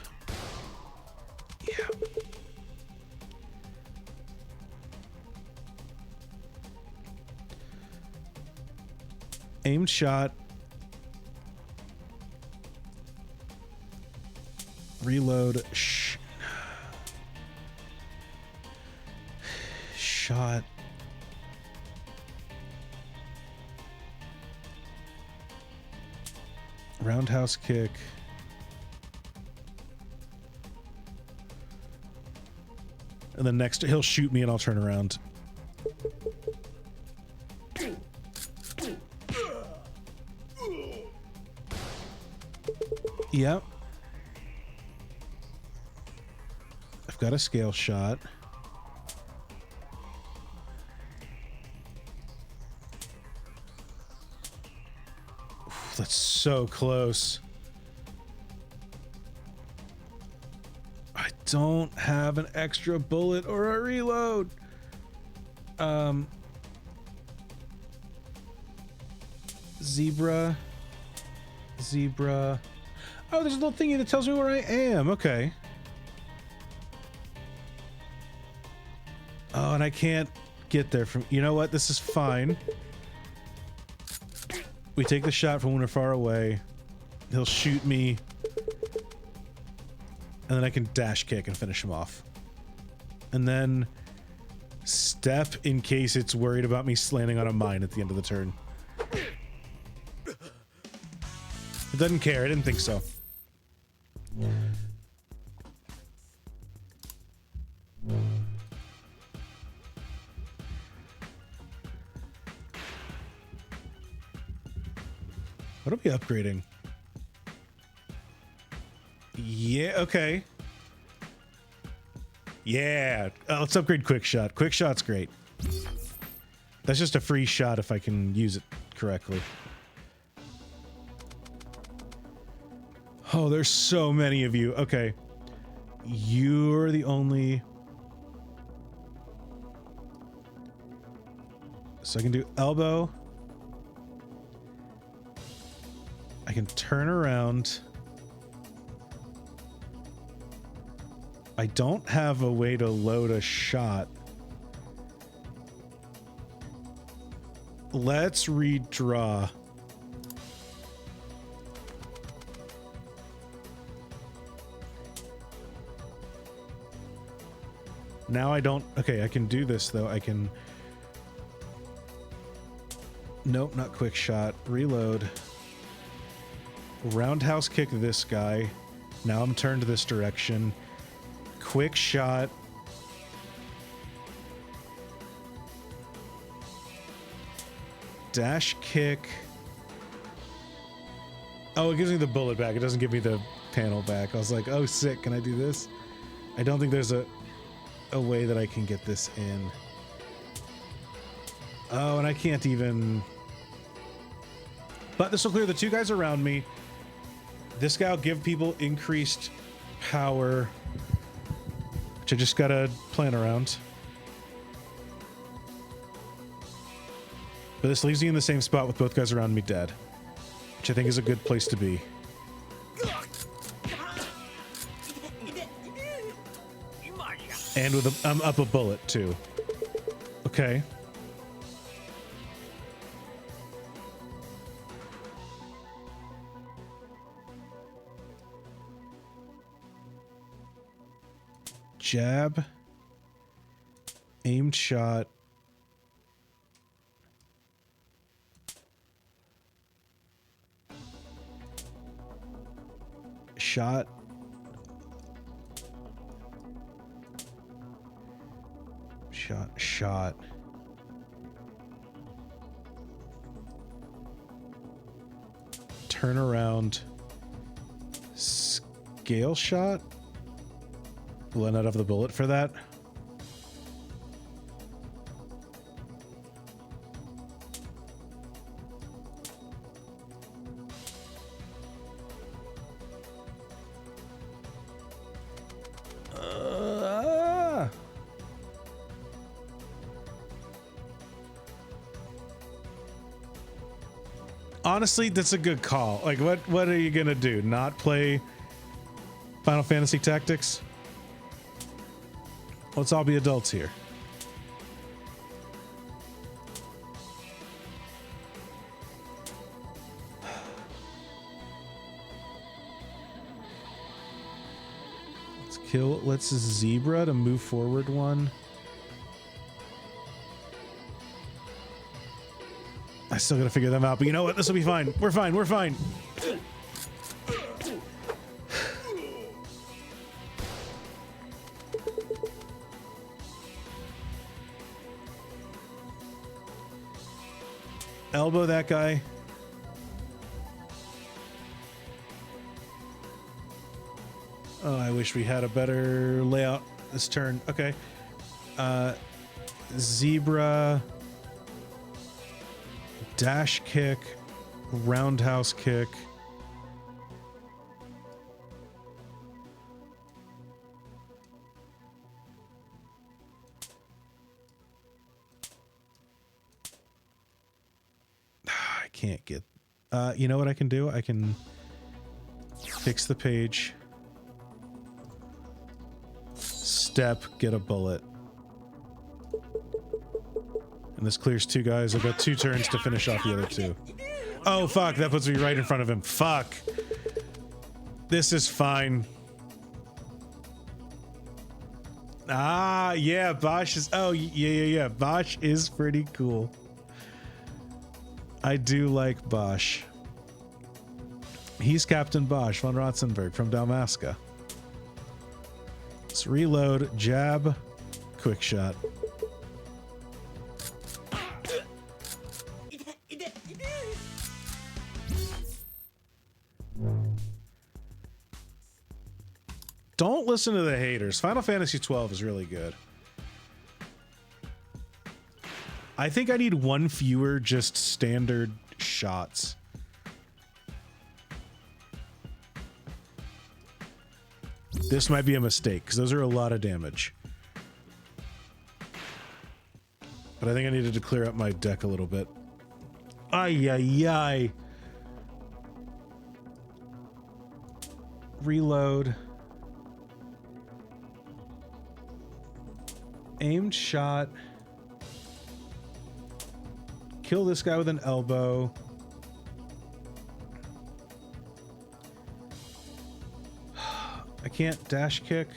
Yeah. Aimed shot. Reload. Shot. Roundhouse kick. And then next he'll shoot me and I'll turn around. Yep. I've got a scale shot. Oof, that's so close. I don't have an extra bullet or a reload. Zebra. Oh, there's a little thingy that tells me where I am. Okay. Oh, and I can't get there from... You know what? This is fine. We take the shot from when we're far away. He'll shoot me. And then I can dash kick and finish him off. And then step in case it's worried about me landing on a mine at the end of the turn. It doesn't care. I didn't think so. What are we upgrading? Yeah, okay. Yeah, let's upgrade quick shot. Quick shot's great. That's just a free shot if I can use it correctly. Oh, there's so many of you. Okay. You're the only... So I can do elbow. I can turn around. I don't have a way to load a shot. Let's redraw. Now I don't... Okay, I can do this, though. I can... Nope, not quick shot. Reload. Roundhouse kick this guy. Now I'm turned this direction. Quick shot. Dash kick. Oh, it gives me the bullet back. It doesn't give me the panel back. I was like, oh, sick. Can I do this? I don't think there's a way that I can get this in. Oh, and I can't even... But this will clear the two guys around me. This guy will give people increased power, which I just gotta plan around. But this leaves me in the same spot with both guys around me dead, which I think is a good place to be. And with a, I'm up a bullet too. Okay. Jab. Aimed shot. Shot. Shot. Turn around. Scale shot? Will I not have the bullet for that? Honestly, that's a good call. Like, what are you gonna do? Not play Final Fantasy Tactics? Let's all be adults here. Let's zebra to move forward one. I still gotta figure them out, but you know what? This will be fine. We're fine. We're fine. Elbow that guy. Oh, I wish we had a better layout this turn. Okay. Zebra. Dash kick. Roundhouse kick. I can't get... you know what I can do? I can fix the page. Step, get a bullet. And this clears two guys. I've got 2 turns to finish off the other 2. Oh, fuck. That puts me right in front of him. Fuck. This is fine. Ah, yeah. Bosch is... Oh, yeah. Bosch is pretty cool. I do like Bosch. He's Captain Bosch von Rotzenberg from Dalmasca. Let's reload, jab, quick shot. Don't listen to the haters. Final Fantasy 12 is really good. I think I need 1 fewer just standard shots. This might be a mistake, because those are a lot of damage. But I think I needed to clear up my deck a little bit. Ay, ay, ay. Reload. Aimed shot. Kill this guy with an elbow. I can't dash kick.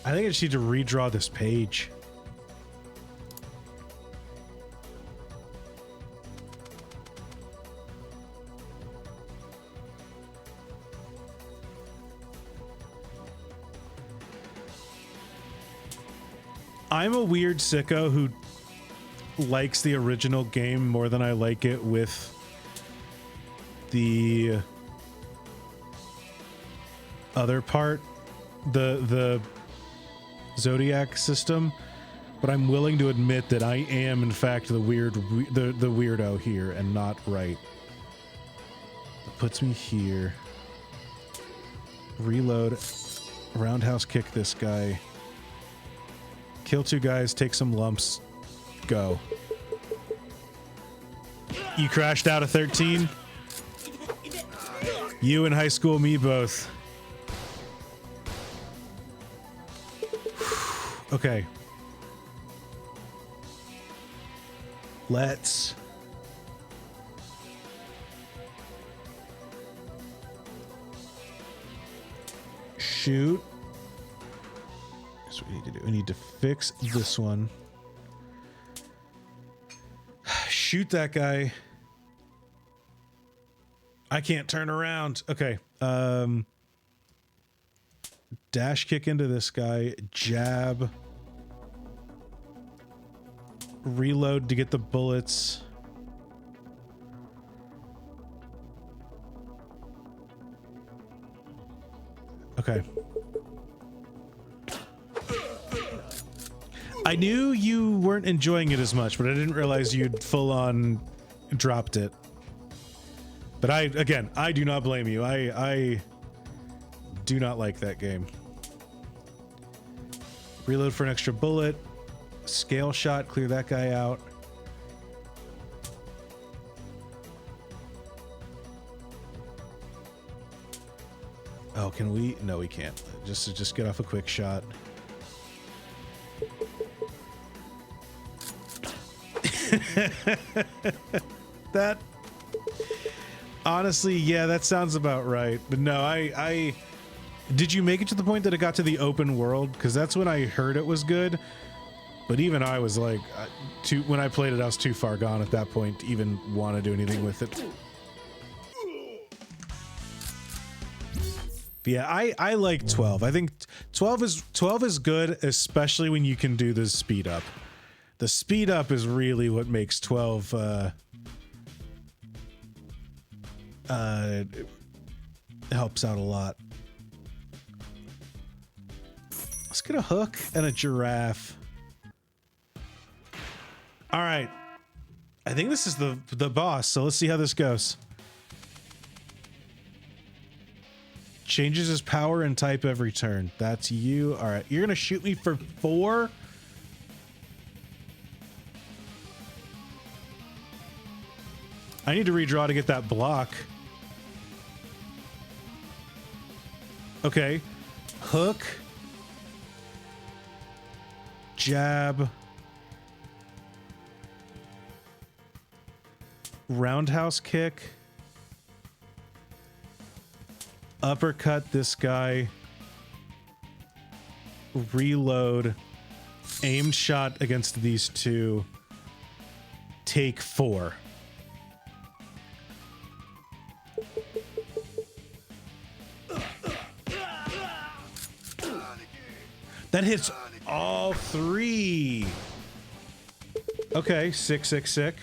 I think I just need to redraw this page. I'm a weird sicko who likes the original game more than I like it with the other part, the Zodiac system, but I'm willing to admit that I am in fact the weirdo here and not right. It puts me here. Reload, roundhouse kick this guy. Kill 2 guys, take some lumps, go. You crashed out of 13? You and high school me both. Okay. Let's... shoot. That's what we need to do. We need to fix this one. Shoot that guy. I can't turn around. Okay. Dash kick into this guy. Jab. Reload to get the bullets. Okay. I knew you weren't enjoying it as much, but I didn't realize you'd full on dropped it. But I do not blame you. I do not like that game. Reload for an extra bullet. Scale shot, clear that guy out. Oh, can we? No, we can't. Just get off a quick shot. That honestly, yeah, that sounds about right. But no, I did you make it to the point that it got to the open world? Because that's when I heard it was good. But even I was like, when I played it, I was too far gone at that point to even want to do anything with it. But yeah, I like 12. I think 12 is good, especially when you can do the speed up. The speed up is really what makes 12 helps out a lot. Let's get a hook and a giraffe. All right. I think this is the boss, so let's see how this goes. Changes his power and type every turn. That's you. All right. You're going to shoot me for 4? I need to redraw to get that block. Okay. Hook. Jab. Roundhouse kick. Uppercut this guy. Reload. Aimed shot against these two. Take 4. That hits all 3. Okay, sick.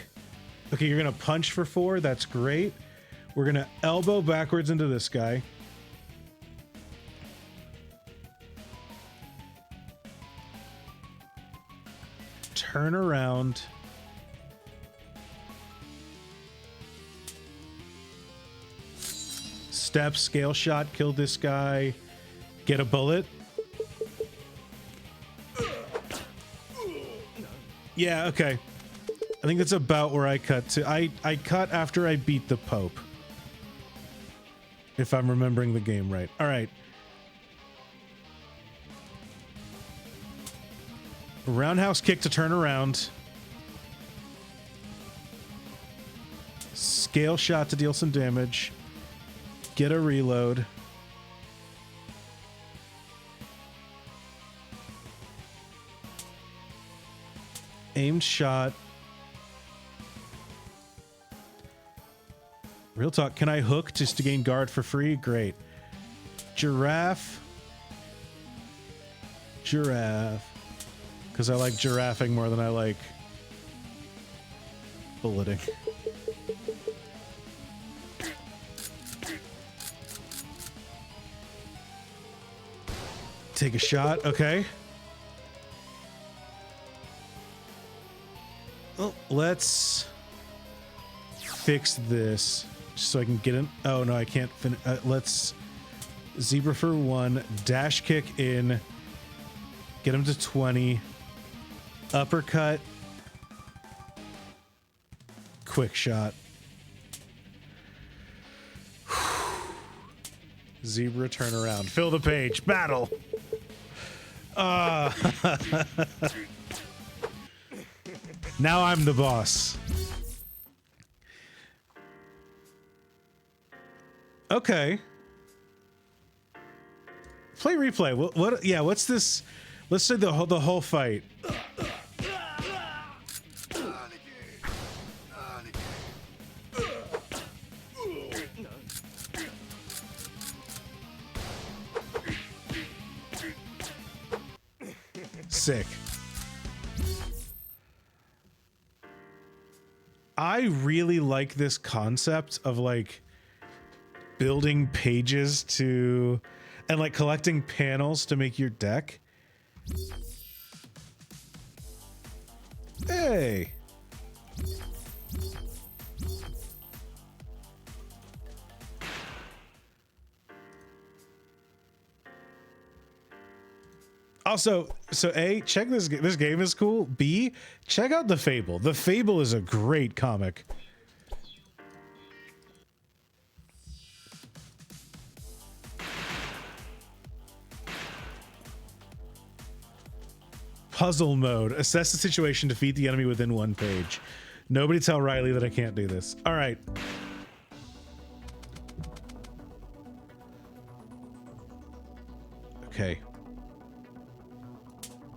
Okay, you're gonna punch for 4. That's great. We're gonna elbow backwards into this guy. Turn around. Step, scale shot, kill this guy. Get a bullet. Yeah, okay. I think that's about where I cut to. I cut after I beat the Pope. If I'm remembering the game right. All right. Roundhouse kick to turn around. Scale shot to deal some damage. Get a reload. Aimed shot. Real talk, can I hook just to gain guard for free? Great. Giraffe. Giraffe. Because I like giraffing more than I like bulleting. Take a shot, okay. Well, let's fix this just so I can get in. Oh no, I can't finish. Let's zebra for 1, dash kick in, get him to 20, uppercut, quick shot. Zebra turnaround. Fill the page. Battle. Now I'm the boss. Okay. Play replay. What? Yeah. What's this? Let's say the whole fight. Sick. I really like this concept of like building pages to and like collecting panels to make your deck. Hey. Also, so A, check this. This game is cool. B, check out The Fable. The Fable is a great comic. Puzzle mode. Assess the situation. Defeat the enemy within 1 page. Nobody tell Riley that I can't do this. All right. Okay.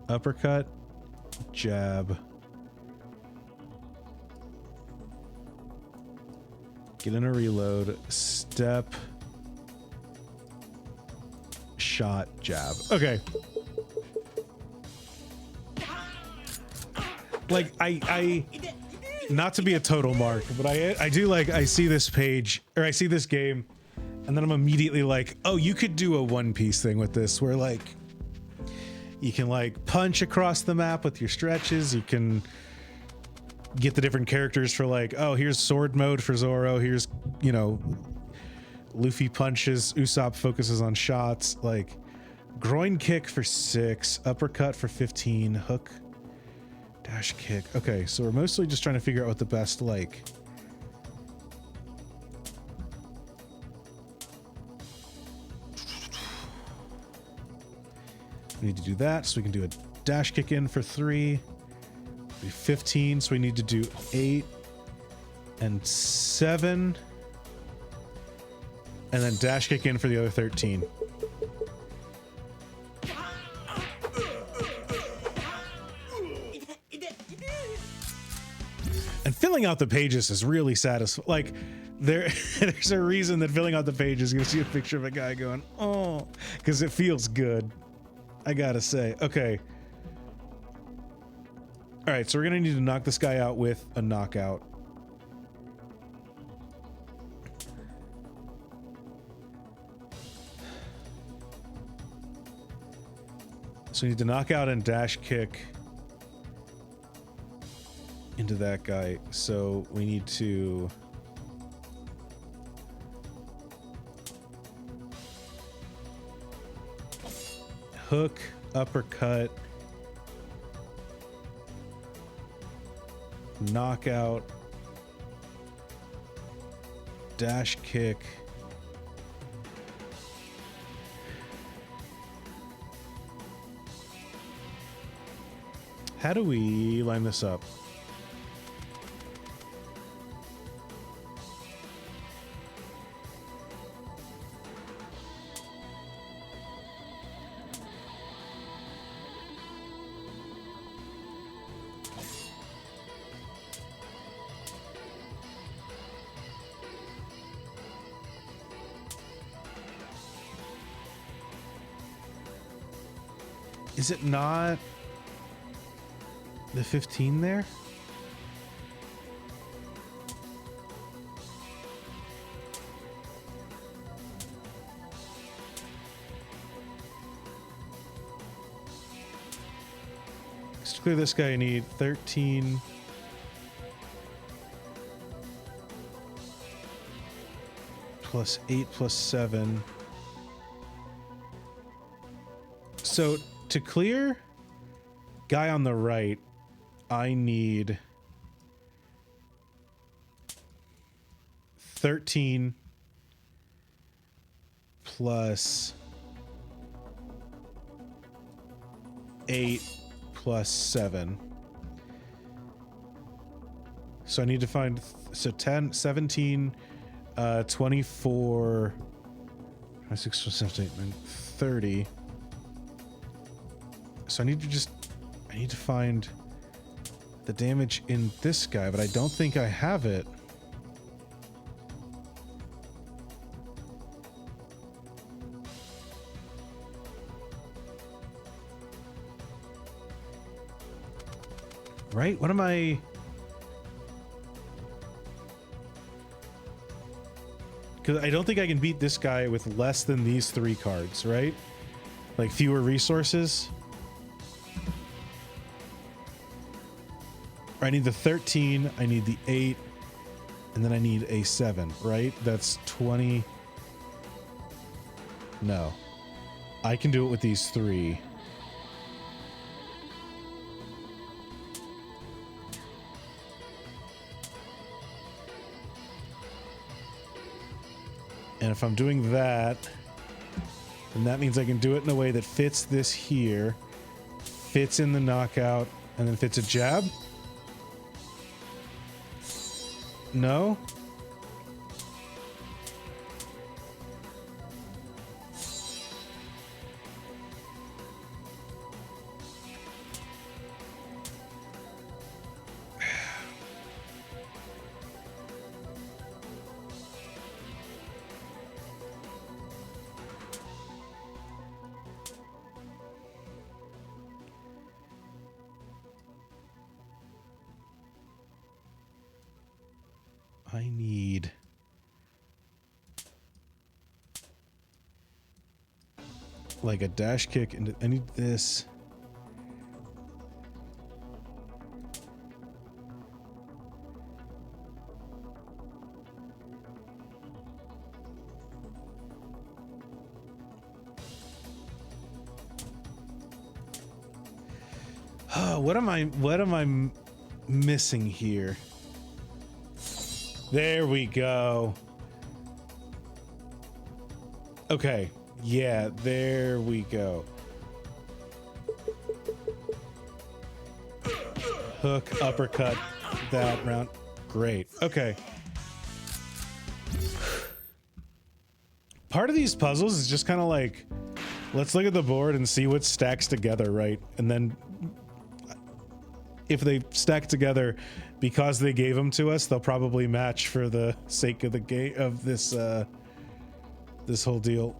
Uppercut. Jab. Get in a reload. Step. Shot. Jab. Okay. Like, I not to be a total mark, but I do like, I see this page, or I see this game, and then I'm immediately like, oh, you could do a One Piece thing with this, where like, you can like punch across the map with your stretches, you can get the different characters for like, oh, here's sword mode for Zoro, here's, you know, Luffy punches, Usopp focuses on shots, like, groin kick for 6, uppercut for 15, hook, dash kick. Okay, so we're mostly just trying to figure out what the best, like, we need to do that, so we can do a dash kick in for 3. Be 15, so we need to do 8 and 7, and then dash kick in for the other 13. And filling out the pages is really satisfying. Like, there's a reason that filling out the pages, you're gonna see a picture of a guy going, oh, because it feels good. I gotta say. Okay. All right, so we're gonna need to knock this guy out with a knockout. So we need to knock out and dash kick into that guy. So we need to hook, uppercut, knockout, dash kick, how do we line this up? Is it not the 15 there? To clear this guy, I need 13 plus 8 plus 7. So to clear guy on the right, I need 13 plus 8 plus 7. So I need to find, so 10, 17, 24, 26, 27, 30. So I need to find the damage in this guy, but I don't think I have it. Right? What am I? Because I don't think I can beat this guy with less than these 3 cards, right? Like fewer resources. I need the 13, I need the 8, and then I need a 7, right? That's 20. No. I can do it with these 3. And if I'm doing that, then that means I can do it in a way that fits this here, fits in the knockout, and then fits a jab? No? I need like a dash kick, and I need this. What am I missing here? There we go. Okay. Yeah, there we go. Hook, uppercut, that round. Great. Okay. Part of these puzzles is just kind of like, let's look at the board and see what stacks together, right? And then if they stack together because they gave them to us, they'll probably match for the sake of the game of this this whole deal.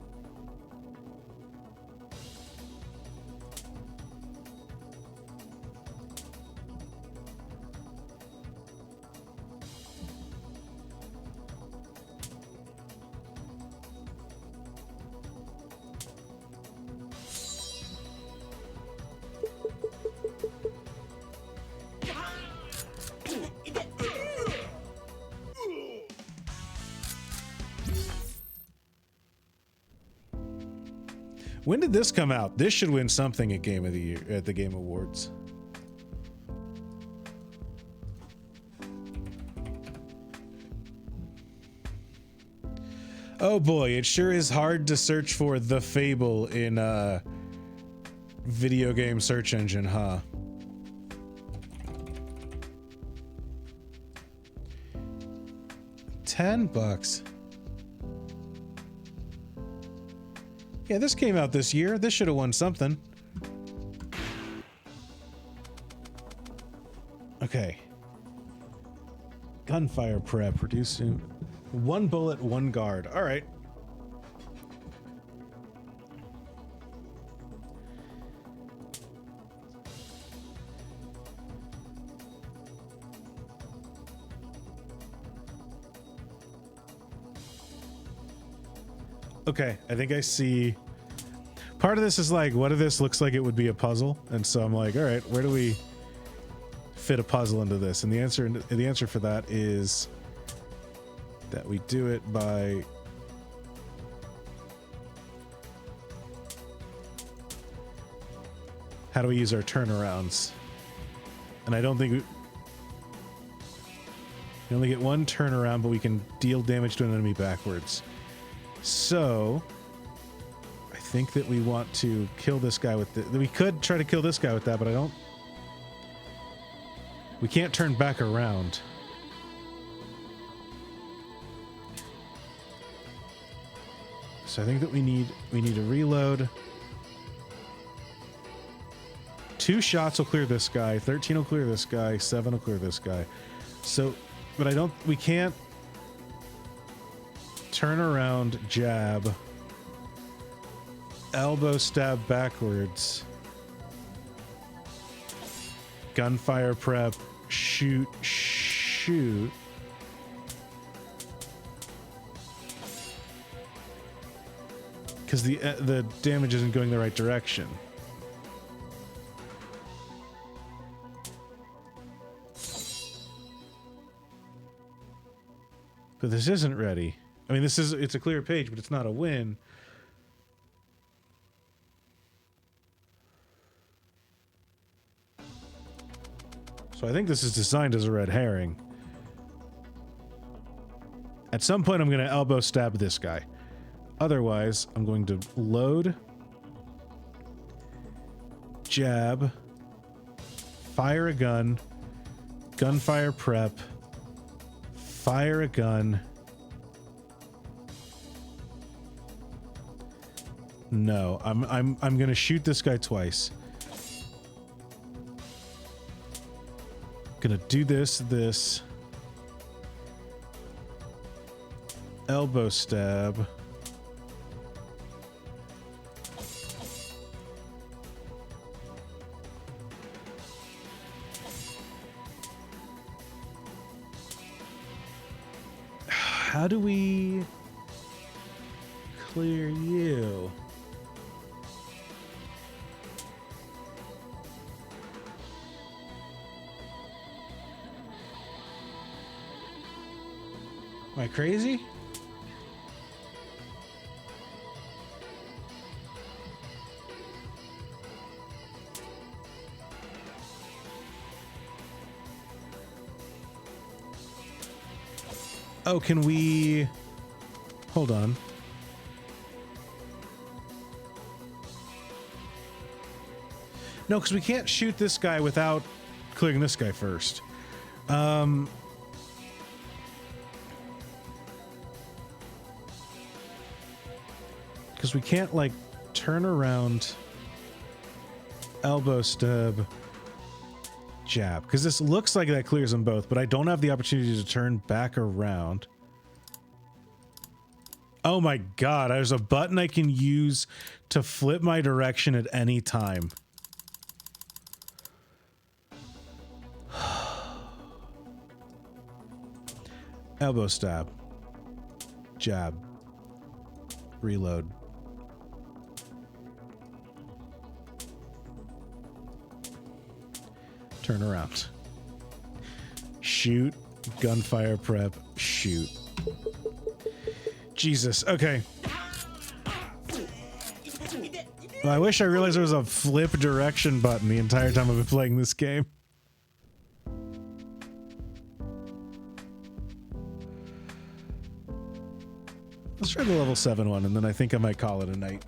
When did this come out? This should win something at Game of the Year at the Game Awards. Oh boy, it sure is hard to search for The Fable in a video game search engine, huh? $10. Yeah, this came out this year. This should have won something. Okay. Gunfire prep. Reducing one bullet, one guard. All right. Okay, I think I see. Part of this is like, what if this looks like it would be a puzzle? And so I'm like, all right, where do we fit a puzzle into this? And the answer for that is that we do it by how do we use our turnarounds? And I don't think we only get one turnaround, but we can deal damage to an enemy backwards. So I think that we want to kill this guy with the, we could try to kill this guy with that, but we can't turn back around. So I think that we need to reload. 2 shots will clear this guy, 13 will clear this guy, 7 will clear this guy. So, but we can't turn around, jab, elbow stab backwards, gunfire prep, shoot, because the damage isn't going the right direction. But this isn't ready. I mean, it's a clear page, but it's not a win. So I think this is designed as a red herring. At some point, I'm going to elbow stab this guy. Otherwise, I'm going to load, jab, fire a gun, gunfire prep, fire a gun. No, I'm gonna shoot this guy twice. Gonna do this. Elbow stab. How do we clear you? Am I crazy? Oh, can we... Hold on. No, because we can't shoot this guy without clearing this guy first. Because we can't, like, turn around, elbow stab, jab. Because this looks like that clears them both, but I don't have the opportunity to turn back around. Oh my god, there's a button I can use to flip my direction at any time. Elbow stab. Jab. Reload. Turn around. Shoot. Gunfire prep. Shoot. Jesus. Okay. Well, I wish I realized there was a flip direction button the entire time I've been playing this game. Let's try the level 7 one, and then I think I might call it a night.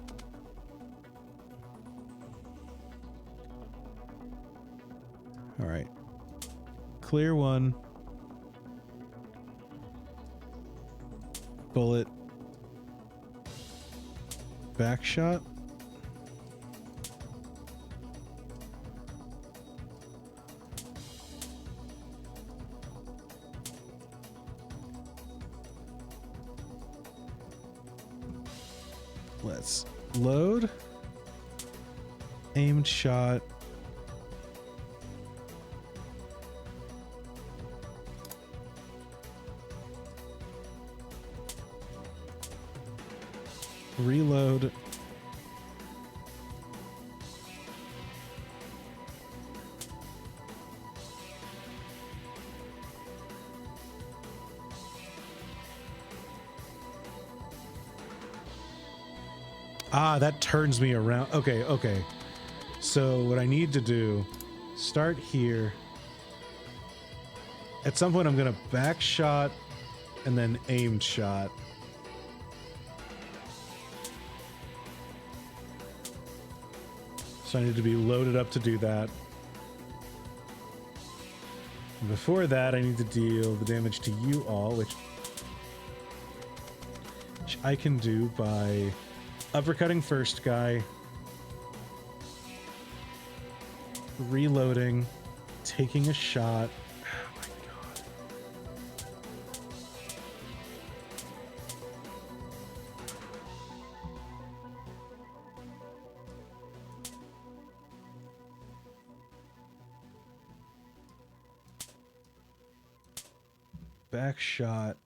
All right. Clear one. Bullet. Back shot. Let's load. Aimed shot. Reload. Ah, that turns me around. Okay, okay. So what I need to do, start here. At some point I'm gonna back shot and then aimed shot. So I need to be loaded up to do that. And before that, I need to deal the damage to you all, which I can do by uppercutting first guy, reloading, taking a shot. Oh my god. Back shot,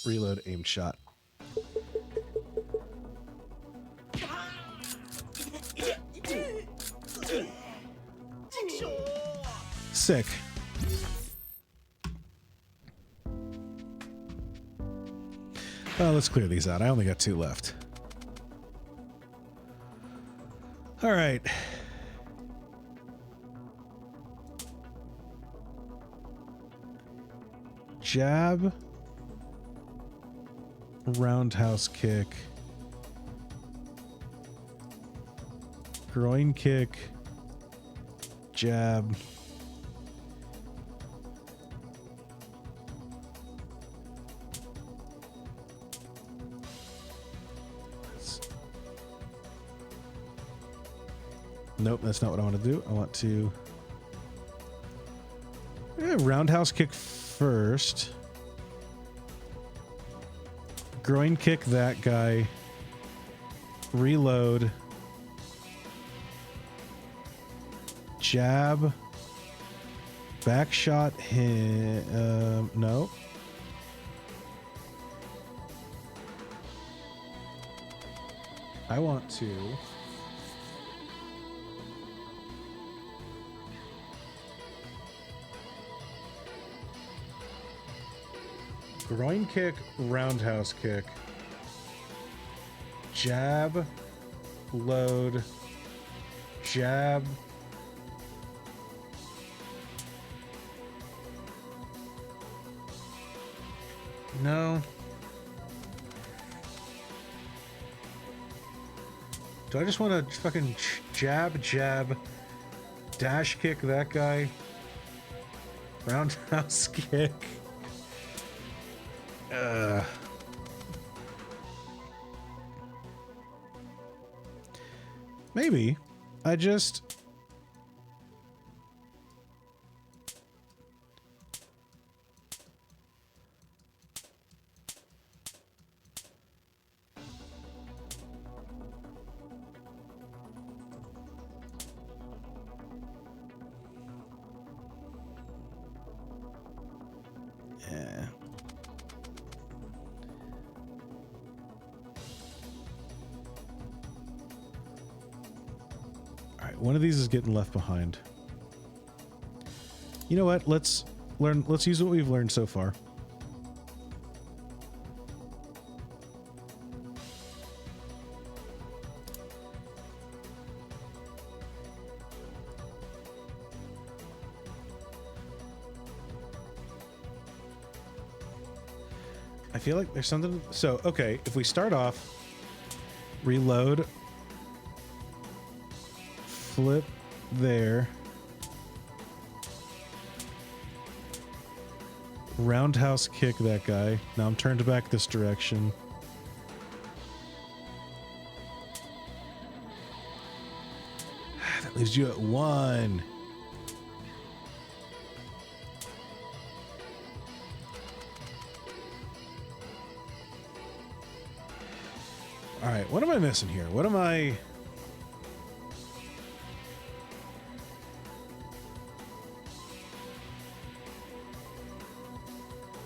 reload, aimed shot. Sick. Well, let's clear these out. I only got 2 left. All right. Jab. roundhouse kick, groin kick, jab, nope, that's not what I want to do. I want to roundhouse kick first. Groin kick that guy. Reload. Jab. Back shot hit. No. I want to groin kick, roundhouse kick, jab, load, jab, no. Do I just want to fucking jab, dash kick that guy, roundhouse kick? Maybe I just one of these is getting left behind. You know what? Let's use what we've learned so far. I feel like there's something. So, okay, if we start off, reload, flip there, roundhouse kick that guy. Now I'm turned back this direction. That leaves you at 1. All right, what am I missing here? What am I...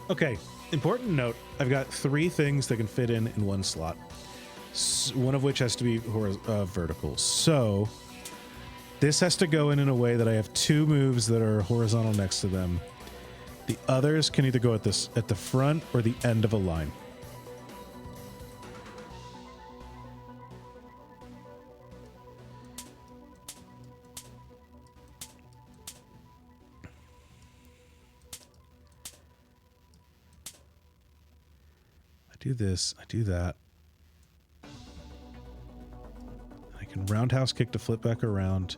Okay, important note, I've got 3 things that can fit in one slot. One of which has to be vertical. So this has to go in a way that I have 2 moves that are horizontal next to them. The others can either go at the front or the end of a line. Do this, I do that. I can roundhouse kick to flip back around,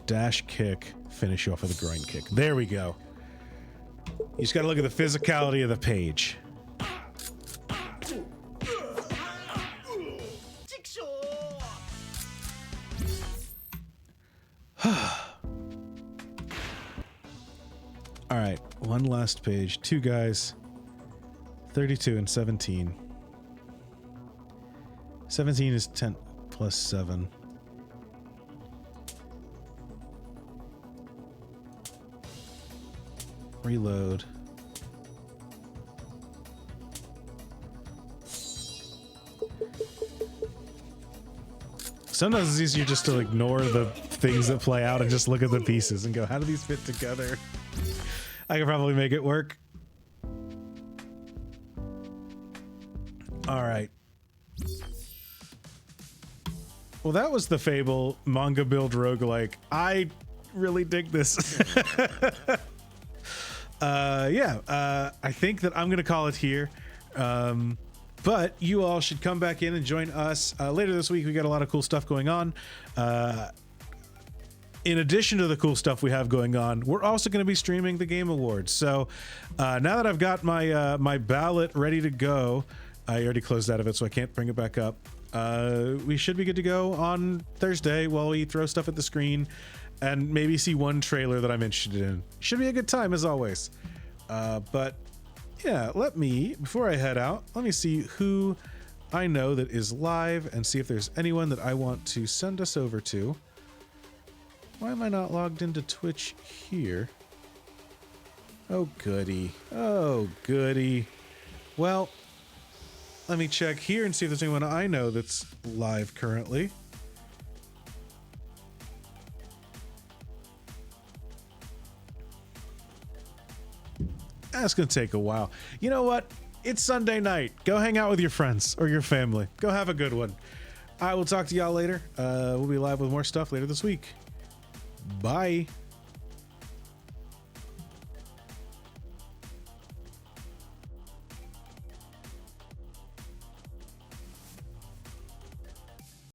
dash kick, finish you off with a groin kick. There we go. You just gotta look at the physicality of the page. All right, one last page. 2 guys. 32 and 17. 17 is 10 plus 7. Reload. Sometimes it's easier just to ignore the things that play out and just look at the pieces and go, how do these fit together? I could probably make it work. All right. Well, that was the Fable manga build roguelike. I really dig this. I think that I'm going to call it here. But you all should come back in and join us later this week. We got a lot of cool stuff going on. In addition to the cool stuff we have going on, we're also going to be streaming the Game Awards. So now that I've got my my ballot ready to go, I already closed out of it, so I can't bring it back up. We should be good to go on Thursday while we throw stuff at the screen and maybe see one trailer that I'm interested in. Should be a good time as always. But yeah, before I head out, let me see who I know that is live and see if there's anyone that I want to send us over to. Why am I not logged into Twitch here? Oh, goody. Oh, goody. Well, let me check here and see if there's anyone I know that's live currently. That's going to take a while. You know what? It's Sunday night. Go hang out with your friends or your family. Go have a good one. I will talk to y'all later. We'll be live with more stuff later this week. Bye.